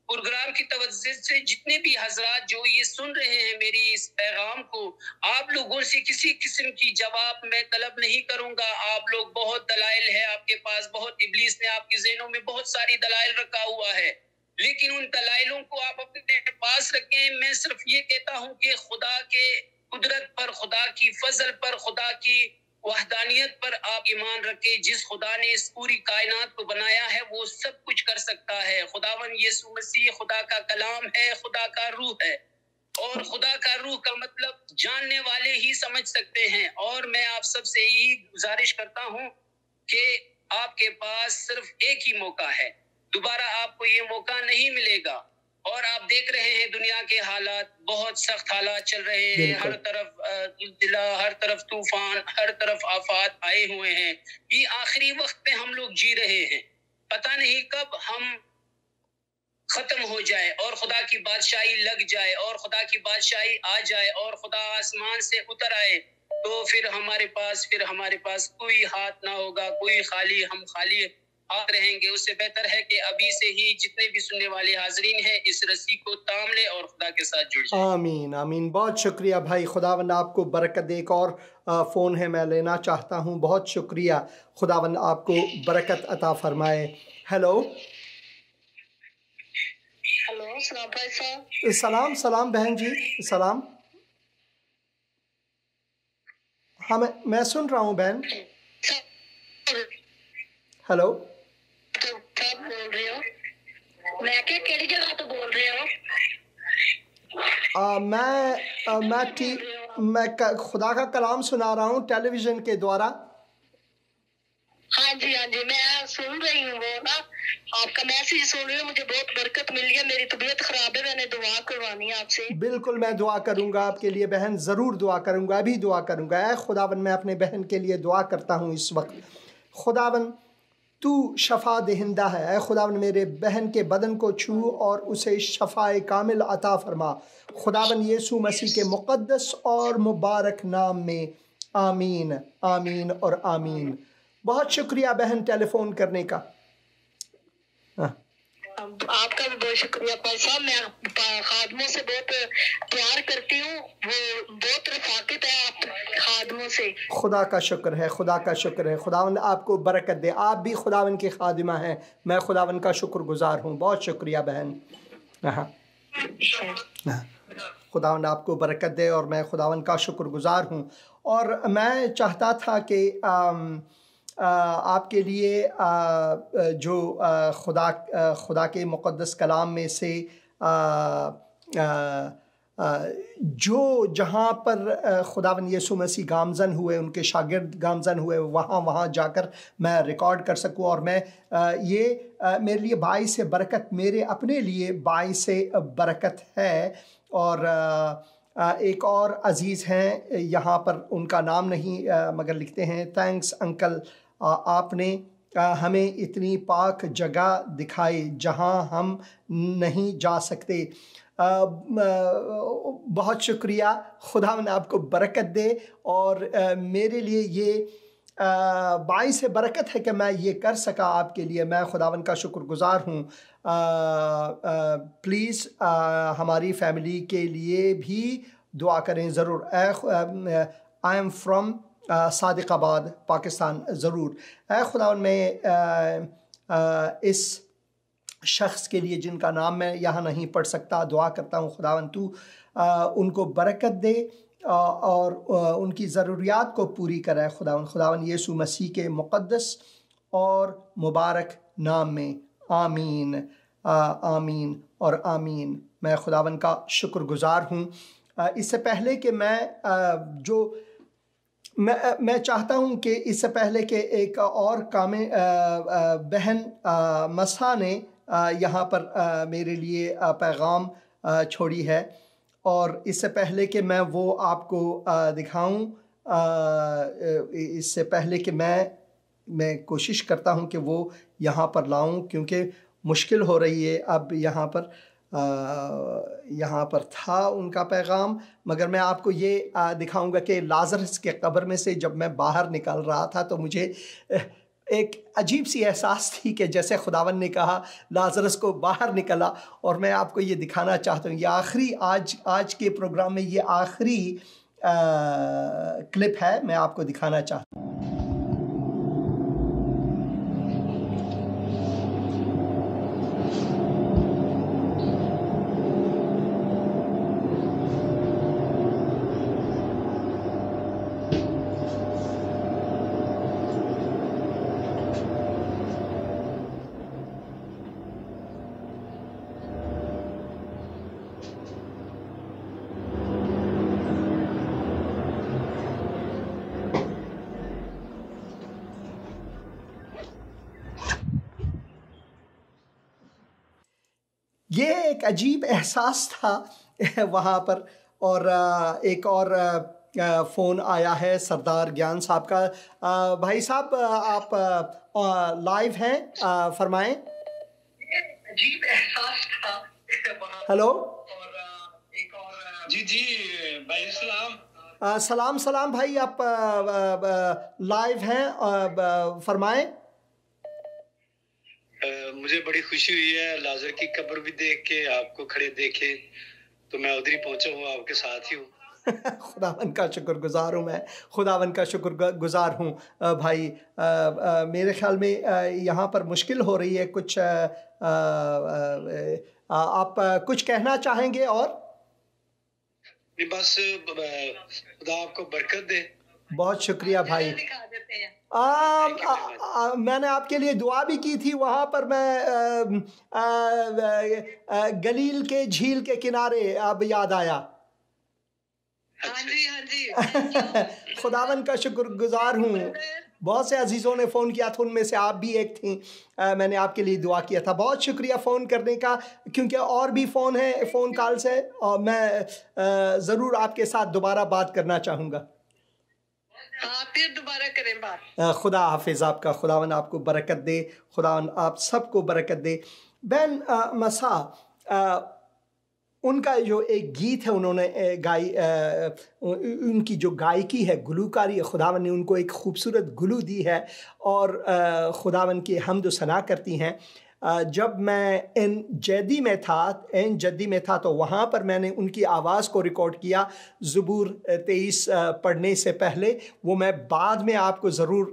پروگرام کی توجہ سے جتنے بھی حضرات جو یہ سن رہے ہیں میری اس پیغام کو، آپ لوگوں سے کسی قسم کی جواب میں طلب نہیں کروں گا۔ آپ لوگ بہت دلائل ہے آپ کے پاس، بہت ابلیس نے آپ کے ذہنوں میں بہت ساری دلائل رکھا ہوا ہے، لیکن ان دلائلوں کو آپ اپنے پاس رکھیں. میں صرف یہ کہتا ہوں کہ خدا کے قدرت پر، خدا کی فضل پر، خدا کی وحدانیت پر آپ ایمان رکھیں. جس خدا نے اس پوری کائنات کو بنایا ہے وہ سب کچھ کر سکتا ہے. خداوند یسوع مسیح خدا کا کلام ہے، خدا کا روح ہے، اور خدا کا روح کا مطلب جاننے والے ہی سمجھ سکتے ہیں. اور میں آپ سب سے یہی گزارش کرتا ہوں کہ آپ کے پاس صرف ایک ہی موقع ہے، دوبارہ آپ کو یہ موقع نہیں ملے گا. اور آپ دیکھ رہے ہیں دنیا کے حالات، بہت سخت حالات چل رہے ہیں. ہر طرف زلزلہ، ہر طرف طوفان، ہر طرف آفات آئے ہوئے ہیں. یہ آخری وقت پہ ہم لوگ جی رہے ہیں. پتہ نہیں کب ہم ختم ہو جائے اور خدا کی بادشاہی لگ جائے اور خدا کی بادشاہی آ جائے اور خدا آسمان سے اتر آئے، تو پھر ہمارے پاس کوئی ہاتھ نہ ہوگا، کوئی خالی، ہم خالی ہاتھ رہیں گے. اس سے بہتر ہے کہ ابھی سے ہی جتنے بھی سننے والے حاضرین ہیں اس رسی کو تام لے اور خدا کے ساتھ جڑ جائے. آمین آمین. بہت شکریہ بھائی، خداوند آپ کو برکت دے. ایک اور فون ہے، میں لینا چاہتا ہوں. بہت شکریہ، خداوند آپ کو برکت عطا فرمائے. ہیلو. ہلو، السلام بھائی صاحب. سلام بہن جی، سلام. ہاں میں سن رہا ہوں بہن. ہلو. کب بول رہے ہو؟ میں کہ کیڑی جگہ تو بول رہے ہو؟ میں خدا کا کلام سنا رہا ہوں ٹیلی ویژن کے دوارا. ہاں جی میں سن رہی ہوں. وہ نا آپ کا میسیج سن رہی ہوں، مجھے بہت برکت ملی ہے. میری طبیعت خراب ہے، میں نے دعا کروانی ہے آپ سے. بالکل، میں دعا کروں گا آپ کے لیے بہن، ضرور دعا کروں گا، ابھی دعا کروں گا. اے خداوند، میں اپنے بہن کے لیے دعا کرتا ہوں اس وقت. خداوند تو شفا دہندہ ہے. اے خداوند میرے بہن کے بدن کو چھو اور اسے شفائے کامل عطا فرما. خداوند یسوع مسیح کے مقدس اور مبارک نام میں آمین آمین اور آمین. بہت شکریہ بہن ٹیلی فون کرنے کا. آپ کا بھی بہت شکریہ بھائی صاحب. میں خادموں سے بہت پیار کرتی ہوں، وہ بہت رفاقت ہے آپ خادموں سے. خدا کا شکر ہے، خدا کا شکر ہے. خداوند آپ کو برکت دے. آپ بھی خداوند کی خادمہ ہیں. میں خداوند کا شکر گزار ہوں. بہت شکریہ بہن. خداوند آپ کو برکت دے اور میں خداوند کا شکر گزار ہوں. اور میں چاہتا تھا کہ آپ کے لیے جو خدا کے مقدس کلام میں سے جو جہاں پر خداوند یسوع مسیح گامزن ہوئے، ان کے شاگرد گامزن ہوئے، وہاں جا کر میں ریکارڈ کر سکوں. اور میں یہ میرے لیے باعث برکت، میرے اپنے لیے باعث برکت ہے. اور ایک اور عزیز ہیں یہاں پر، ان کا نام نہیں مگر لکھتے ہیں، تھینکس انکل، آپ نے ہمیں اتنی پاک جگہ دکھائی جہاں ہم نہیں جا سکتے. بہت شکریہ. خداوند آپ کو برکت دے. اور میرے لیے یہ باعث برکت ہے کہ میں یہ کر سکا آپ کے لیے. میں خداوند کا شکر گزار ہوں. پلیز ہماری فیملی کے لیے بھی دعا کریں ضرور. آئی ایم فرام صادق آباد، پاکستان. ضرور. اے خداوند، میں اس شخص کے لیے جن کا نام میں یہاں نہیں پڑھ سکتا دعا کرتا ہوں. خداوند تو ان کو برکت دے اور ان کی ضروریات کو پوری کرے. خداوند یسوع مسیح کے مقدس اور مبارک نام میں آمین آمین اور آمین. میں خداوند کا شکر گزار ہوں. اس سے پہلے کہ میں چاہتا ہوں کہ اس سے پہلے کہ ایک اور بہن مسحا نے یہاں پر میرے لیے پیغام چھوڑی ہے. اور اس سے پہلے کہ میں وہ آپ کو دکھاؤں، اس سے پہلے کہ میں کوشش کرتا ہوں کہ وہ یہاں پر لاؤں، کیونکہ مشکل ہو رہی ہے. اب یہاں پر تھا ان کا پیغام، مگر میں آپ کو یہ دکھاؤں گا کہ لازرس کے قبر میں سے جب میں باہر نکل رہا تھا تو مجھے ایک عجیب سی احساس تھی کہ جیسے خداوند نے کہا لازرس کو باہر نکلا. اور میں آپ کو یہ دکھانا چاہتا ہوں. یہ آخری آج کے پروگرام میں یہ آخری کلپ ہے، میں آپ کو دکھانا چاہتا ہوں. ایک عجیب احساس تھا وہاں پر. اور ایک اور فون آیا ہے سردار گیان صاحب کا. بھائی صاحب آپ لائیو ہیں, فرمائیں. عجیب احساس تھا. ہلو. جی بھائی سلام سلام بھائی, آپ لائیو ہیں, فرمائیں. مجھے بڑی خوشی ہوئی ہے لازر کی قبر بھی دیکھ کے, آپ کو کھڑے دیکھے تو میں ادھر ہی پہنچا ہوں, آپ کے ساتھ ہی ہوں. خداوند کا شکر گزار ہوں میں, خداوند کا شکر گزار ہوں بھائی. میرے خیال میں یہاں پر مشکل ہو رہی ہے کچھ, آپ کچھ کہنا چاہیں گے؟ اور بس خدا آپ کو برکت دے. بہت شکریہ بھائی. میں نے آپ کے لیے دعا بھی کی تھی. وہاں پر میں گلیل کے جھیل کے کنارے, اب یاد آیا. ہاں جی خداوند کا شکر گزار ہوں. بہت سے عزیزوں نے فون کیا تھا, ان میں سے آپ بھی ایک تھیں. میں نے آپ کے لیے دعا کیا تھا. بہت شکریہ فون کرنے کا, کیونکہ اور بھی فون کالز ہے, اور میں ضرور آپ کے ساتھ دوبارہ بات کرنا چاہوں گا. پھر دوبارہ کریں بات. خدا حافظ آپ کا. خداوند آپ کو برکت دے, خداوند آپ سب کو برکت دے. بہن مسا, ان کا جو ایک گیت ہے انہوں نے گائی, ان کی جو گائیکی ہے, گلوکاری ہے, خداوند نے ان کو ایک خوبصورت گلو دی ہے, اور خداوند کی حمد و ثنا کرتی ہیں. جب میں این جدی میں تھا تو وہاں پر میں نے ان کی آواز کو ریکارڈ کیا زبور 23 پڑھنے سے پہلے. وہ میں بعد میں آپ کو ضرور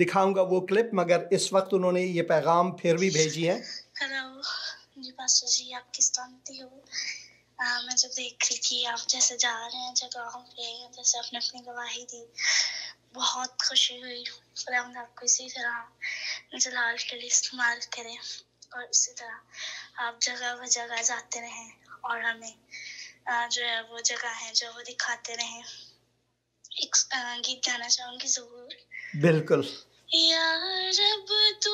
دکھاؤں گا وہ کلپ, مگر اس وقت انہوں نے یہ پیغام پھر بھی بھیجی ہے. ہیلو جی پاسٹر جی, آپ کس طرح ہو؟ میں جب دیکھ رہی تھی آپ جیسے جا رہے ہیں جگہوں پہ, جیسے آپ نے اپنی گواہی دی, بہت خوشی ہوئی. خدا آپ کو اسی طرح جلال کے لیے استعمال کریں, اور اسی طرح آپ جگہ و جگہ جاتے رہیں, اور ہمیں جو ہے وہ جگہ ہے جو وہ دکھاتے رہیں. ایک گیت گانا چاہوں گی ضرور. بالکل. یا رب تو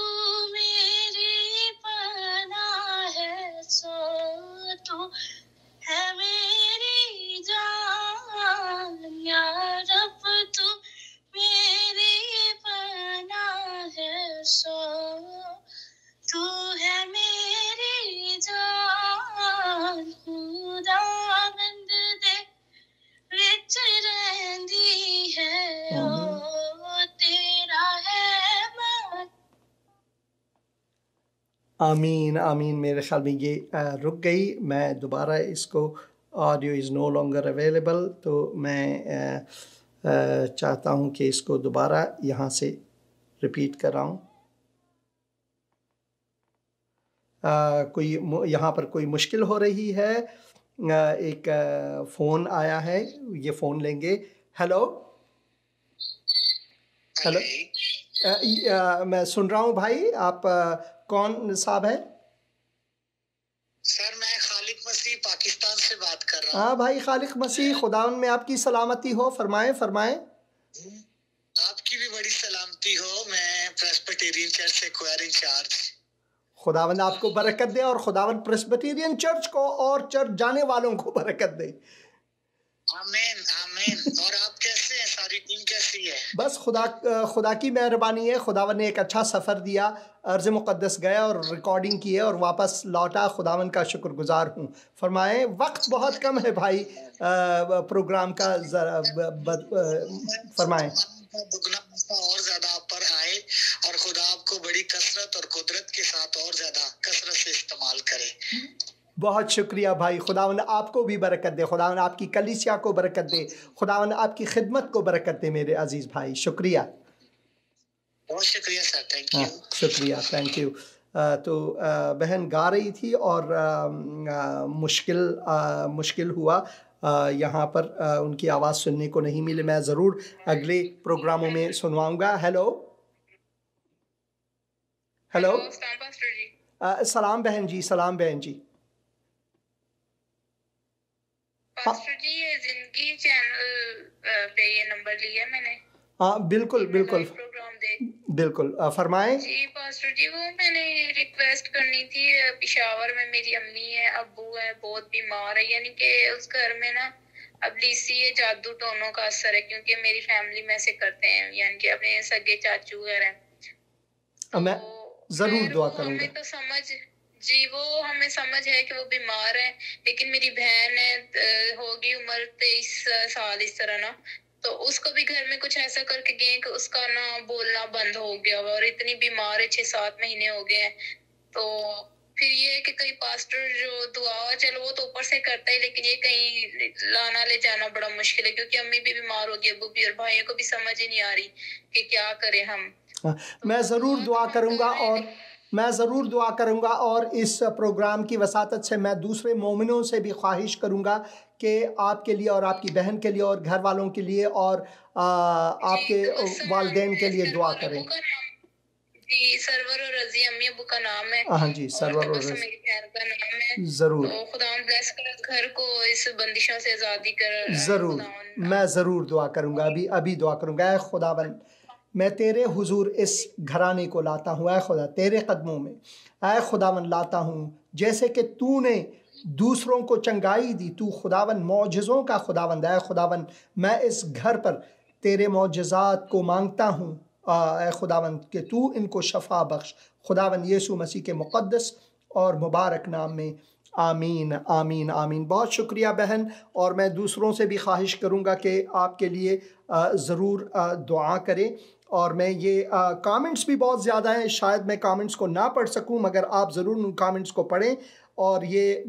میری پناہ ہے, سو تو ہے میری جان. یا رب تو میری پناہ ہے, سو تو ہے میری جان. خداوند دے وچ رہندی ہے, او تیرا ہے من. آمین آمین. میرے خیال میں یہ رک گئی. میں دوبارہ اس کو, آڈیو از نو لانگر اویلیبل, تو میں چاہتا ہوں کہ اس کو دوبارہ یہاں سے ریپیٹ کراؤں. کوئی یہاں پر کوئی مشکل ہو رہی ہے. ایک فون آیا ہے, یہ فون لیں گے. ہیلو ہیلو, میں سن رہا ہوں بھائی. آپ کون صاحب ہے؟ سر میں خالق مسیح پاکستان سے بات کر رہا ہوں. ہاں بھائی خالق مسیح, خداوند میں آپ کی سلامتی ہو. فرمائیں فرمائیں. آپ کی بھی بڑی سلامتی ہو. میں پریسبیٹیرین چرچ سے کوئر انچارج. خداوند آپ کو برکت دے, اور خداوند پریسبیٹیرین چرچ کو اور چرچ جانے والوں کو برکت دے. آمین آمین. اور آپ کیسے ہیں؟ ساری ٹیم کیسی ہے؟ بس خدا کی مہربانی ہے. خداوند نے ایک اچھا سفر دیا, ارض مقدس گیا اور ریکارڈنگ کی ہے اور واپس لوٹا. خداوند کا شکر گزار ہوں. فرمائیں. وقت بہت کم ہے بھائی پروگرام کا, ذرا فرمائیں. دگنا اور زیادہ آپ پر آئے, اور خدا آپ کو بڑی کثرت اور قدرت کے ساتھ اور زیادہ کثرت سے استعمال کرے. بہت شکریہ بھائی. خداوند آپ کو بھی برکت دے. خداوند آپ کی کلیسیا کو برکت دے. خداوند آپ کی خدمت کو برکت دے میرے عزیز بھائی. شکریہ. بہت شکریہ سر. Thank you. شکریہ. Thank you. تو بہن گا رہی تھی اور مشکل ہوا یہاں پر, ان کی آواز سننے کو نہیں ملی. میں ضرور اگلے پروگراموں میں سنواؤں گا. Hello hello. سلام بہن جی. سلام بہن جی. پاسٹر جی یہ زندگی چینل پہ یہ نمبر لیا میں نے. ہاں بالکل بالکل. بالکل فرمائیں. جی پاسٹر جی وہ میں نے ریکویسٹ کرنی تھی. پشاور میں میری امی ہے ابو ہے بہت بیمار ہے, یعنی کہ اس گھر میں نا ابلیسی ہے جادو ٹونوں کا اثر ہے, کیونکہ میری فیملی میں سے کرتے ہیں, یعنی کہ اپنے سگے چاچو وغیرہ ہیں. میں ضرور دعا کروں گا. ہمیں تو سمجھ جی وہ ہمیں سمجھ ہے کہ وہ بیمار ہے, لیکن میری بہن ہے ہوگی عمر 23 سال اس طرح نا, تو اس کو بھی گھر میں کچھ ایسا کر کے گئے کہ اس کا نا بولنا بند ہو گیا ہوا, اور اتنی بیمار ہے 6-7 مہینے ہو گئے ہیں. تو پھر یہ ہے کہ کئی پاسٹر جو دعا چلو وہ تو اوپر سے کرتا ہے, لیکن یہ کہیں لانا لے جانا بڑا مشکل ہے, کیونکہ امی بھی بیمار ہوگی, ابو بھی, اور بھائیوں کو بھی سمجھ ہی نہیں آ رہی کہ کیا کریں ہم. میں ضرور دعا کروں گا, اور میں ضرور دعا کروں گا, اور اس پروگرام کی وساطت سے میں دوسرے مومنوں سے بھی خواہش کروں گا کہ آپ کے لیے اور آپ کی بہن کے لیے اور گھر والوں کے لیے اور آپ کے والدین کے لیے دعا کریں. جی سرور اور رضی امی ابو کا نام ہے. ہاں جی سرور اور رضی میری بہن کا نام ہے. ضرور تو خدا بلیس کر گھر کو اس بندشوں سے آزادی کر. ضرور میں ضرور دعا کروں گا, ابھی دعا کروں گا. اے خداوند میں تیرے حضور اس گھرانے کو لاتا ہوں, اے خدا تیرے قدموں میں اے خداوند لاتا ہوں. جیسے کہ تو نے دوسروں کو چنگائی دی, تو خداوند معجزوں کا خداوند, اے خداوند میں اس گھر پر تیرے معجزات کو مانگتا ہوں اے خداوند کہ تو ان کو شفا بخش, خداوند یسوع مسیح کے مقدس اور مبارک نام میں, آمین آمین آمین. بہت شکریہ بہن, اور میں دوسروں سے بھی خواہش کروں گا کہ آپ کے لیے ضرور دعا کریں. اور میں یہ کامنٹس بھی بہت زیادہ ہیں, شاید میں کامنٹس کو نہ پڑھ سکوں, مگر آپ ضرور ان کامنٹس کو پڑھیں. اور یہ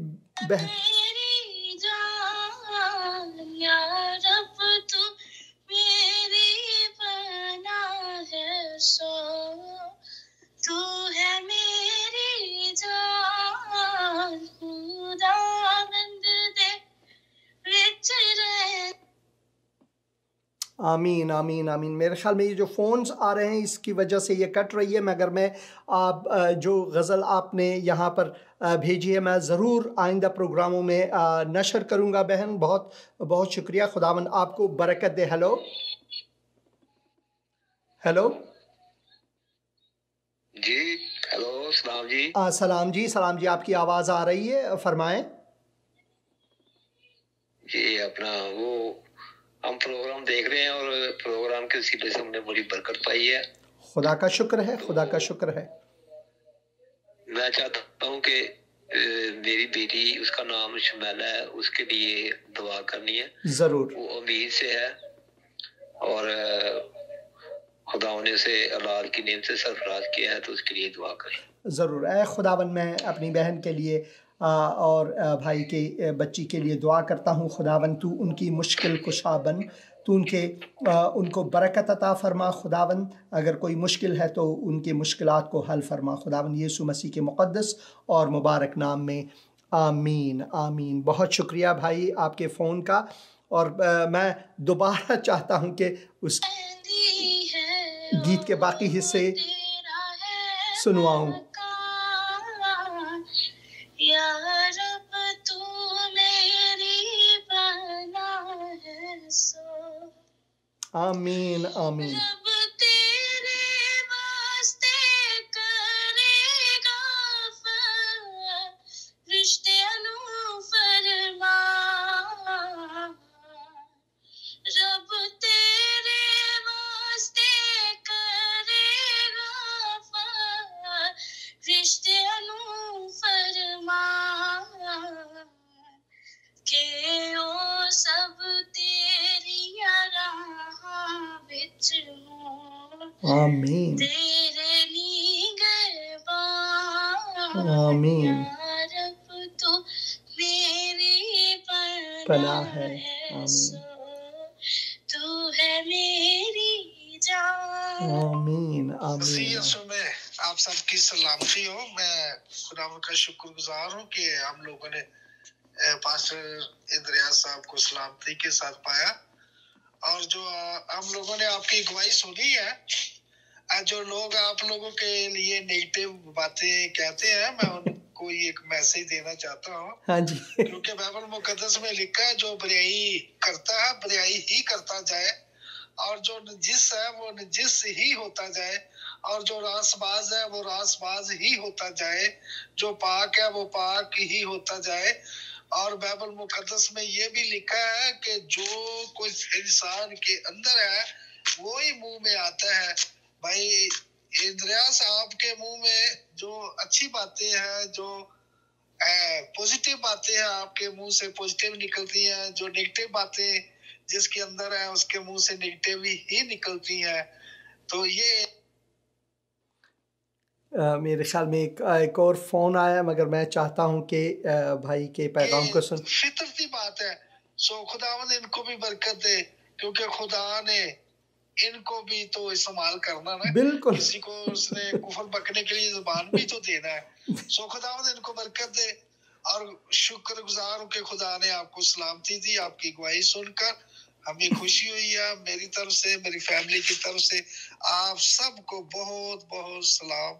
آمین آمین آمین. میرے خیال میں یہ جو فونز آ رہے ہیں اس کی وجہ سے یہ کٹ رہی ہے, مگر میں آپ جو غزل آپ نے یہاں پر بھیجی ہے میں ضرور آئندہ پروگراموں میں نشر کروں گا. بہن بہت بہت شکریہ, خداوند آپ کو برکت دے. ہیلو ہیلو جی ہیلو سلام جی. سلام جی, سلام جی, آپ کی آواز آ رہی ہے, فرمائیں. جی اپنا وہ ہم پروگرام دیکھ رہے ہیں, اور پروگرام کے وسیلے سے ہم نے بڑی برکت پائی ہے. خدا کا شکر ہے, خدا کا شکر ہے. میں چاہتا ہوں کہ میری بیٹی, اس کا نام شمیلہ ہے, اس کے لیے دعا کرنی ہے. ضرور. وہ امید سے ہے, اور خدا نے اسے اولاد کی نعمت سے سرفراز کیا ہے, تو اس کے لیے دعا کریں. ضرور. اے خداوند میں اپنی بہن کے لیے اور بھائی کے بچی کے لیے دعا کرتا ہوں. خداوند تو ان کی مشکل کشا بن, تو ان کو برکت عطا فرما. خداوند اگر کوئی مشکل ہے تو ان کی مشکلات کو حل فرما. خداوند یسوع مسیح کے مقدس اور مبارک نام میں, آمین آمین. بہت شکریہ بھائی آپ کے فون کا, اور میں دوبارہ چاہتا ہوں کہ اس گیت کے باقی حصے سنواؤں. آمین آمین. آمین آمین. پناہ ہے. آمین آمین آمین. میں آپ سب کی سلامتی ہو. میں خدا کا شکر گزار ہوں کہ ہم لوگوں نے پاسٹر اندریاس صاحب کو سلامتی کے ساتھ پایا, اور جو ہم لوگوں نے آپ کی اگوائی سنی ہے. جو لوگ آپ لوگوں کے لیے نیگیٹو باتیں کہتے ہیں, میں ان کو ایک میسج دینا چاہتا ہوں. ہاں جی. کیونکہ بائبل مقدس میں لکھا ہے جو بریائی کرتا ہے بریائی ہی کرتا جائے, اور جو نجس ہے وہ نجس ہی ہوتا جائے, اور جو راس باز ہے وہ راس باز ہی ہوتا جائے، جو پاک ہے وہ پاک ہی ہوتا جائے۔ اور بائبل مقدس میں یہ بھی لکھا ہے کہ جو کچھ انسان کے اندر ہے وہی منہ میں آتا ہے۔ بھائی اندریا صاحب کے منہ میں جو اچھی باتیں ہیں، جو پوزیٹیو باتیں ہیں، آپ کے منہ سے پوزیٹیو نکلتی ہیں، جو نیگیٹو باتیں جس کے اندر ہے اس کے منہ سے نیگیٹیو ہی نکلتی ہیں۔ تو یہ میرے خیال میں ایک اور فون آیا، مگر میں چاہتا ہوں کہ بھائی کے پیغام کو سن۔ فطرتی بات ہے، سو خداوند ان کو بھی برکت دے، کیونکہ خدا نے ان کو بھی تو استعمال کرنا نا، بالکل کسی کو اس نے کفر بکنے کے لیے زبان بھی تو دینا ہے۔ سو خداوند ان کو برکت دے، اور شکر گزار ہوں کہ خدا نے آپ کو سلامتی دی۔ آپ کی گواہی سن کر ہمیں خوشی ہوئی ہے، میری طرف سے، میری فیملی کی طرف سے آپ سب کو بہت بہت سلام۔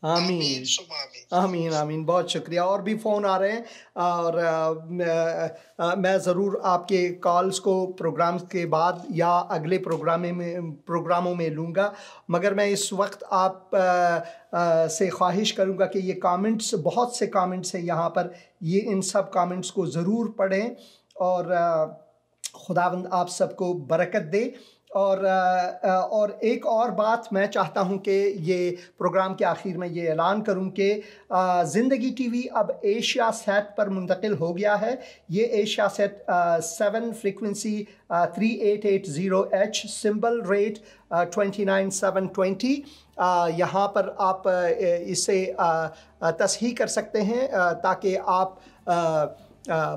آمین آمین آمین، بہت شکریہ۔ اور بھی فون آ رہے ہیں، اور میں ضرور آپ کے کالز کو پروگرام کے بعد یا اگلے پروگراموں میں لوں گا، مگر میں اس وقت آپ سے خواہش کروں گا کہ یہ کامنٹس، بہت سے کامنٹس ہیں یہاں پر، یہ ان سب کامنٹس کو ضرور پڑھیں، اور خداوند آپ سب کو برکت دے۔ اور ایک اور بات میں چاہتا ہوں کہ یہ پروگرام کے آخر میں یہ اعلان کروں کہ زندگی ٹی وی اب ایشیا سیٹ پر منتقل ہو گیا ہے۔ یہ AsiaSat 7 frequency 3880H symbol rate 29720، یہاں پر آپ اسے تصحیح کر سکتے ہیں تاکہ آپ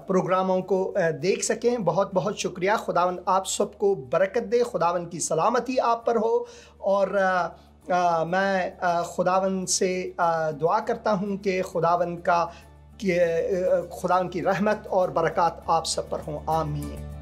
پروگراموں کو دیکھ سکیں۔ بہت بہت شکریہ۔ خداوند آپ سب کو برکت دے، خداوند کی سلامتی آپ پر ہو، اور میں خداوند سے دعا کرتا ہوں کہ خداوند کی رحمت اور برکات آپ سب پر ہوں۔ آمین۔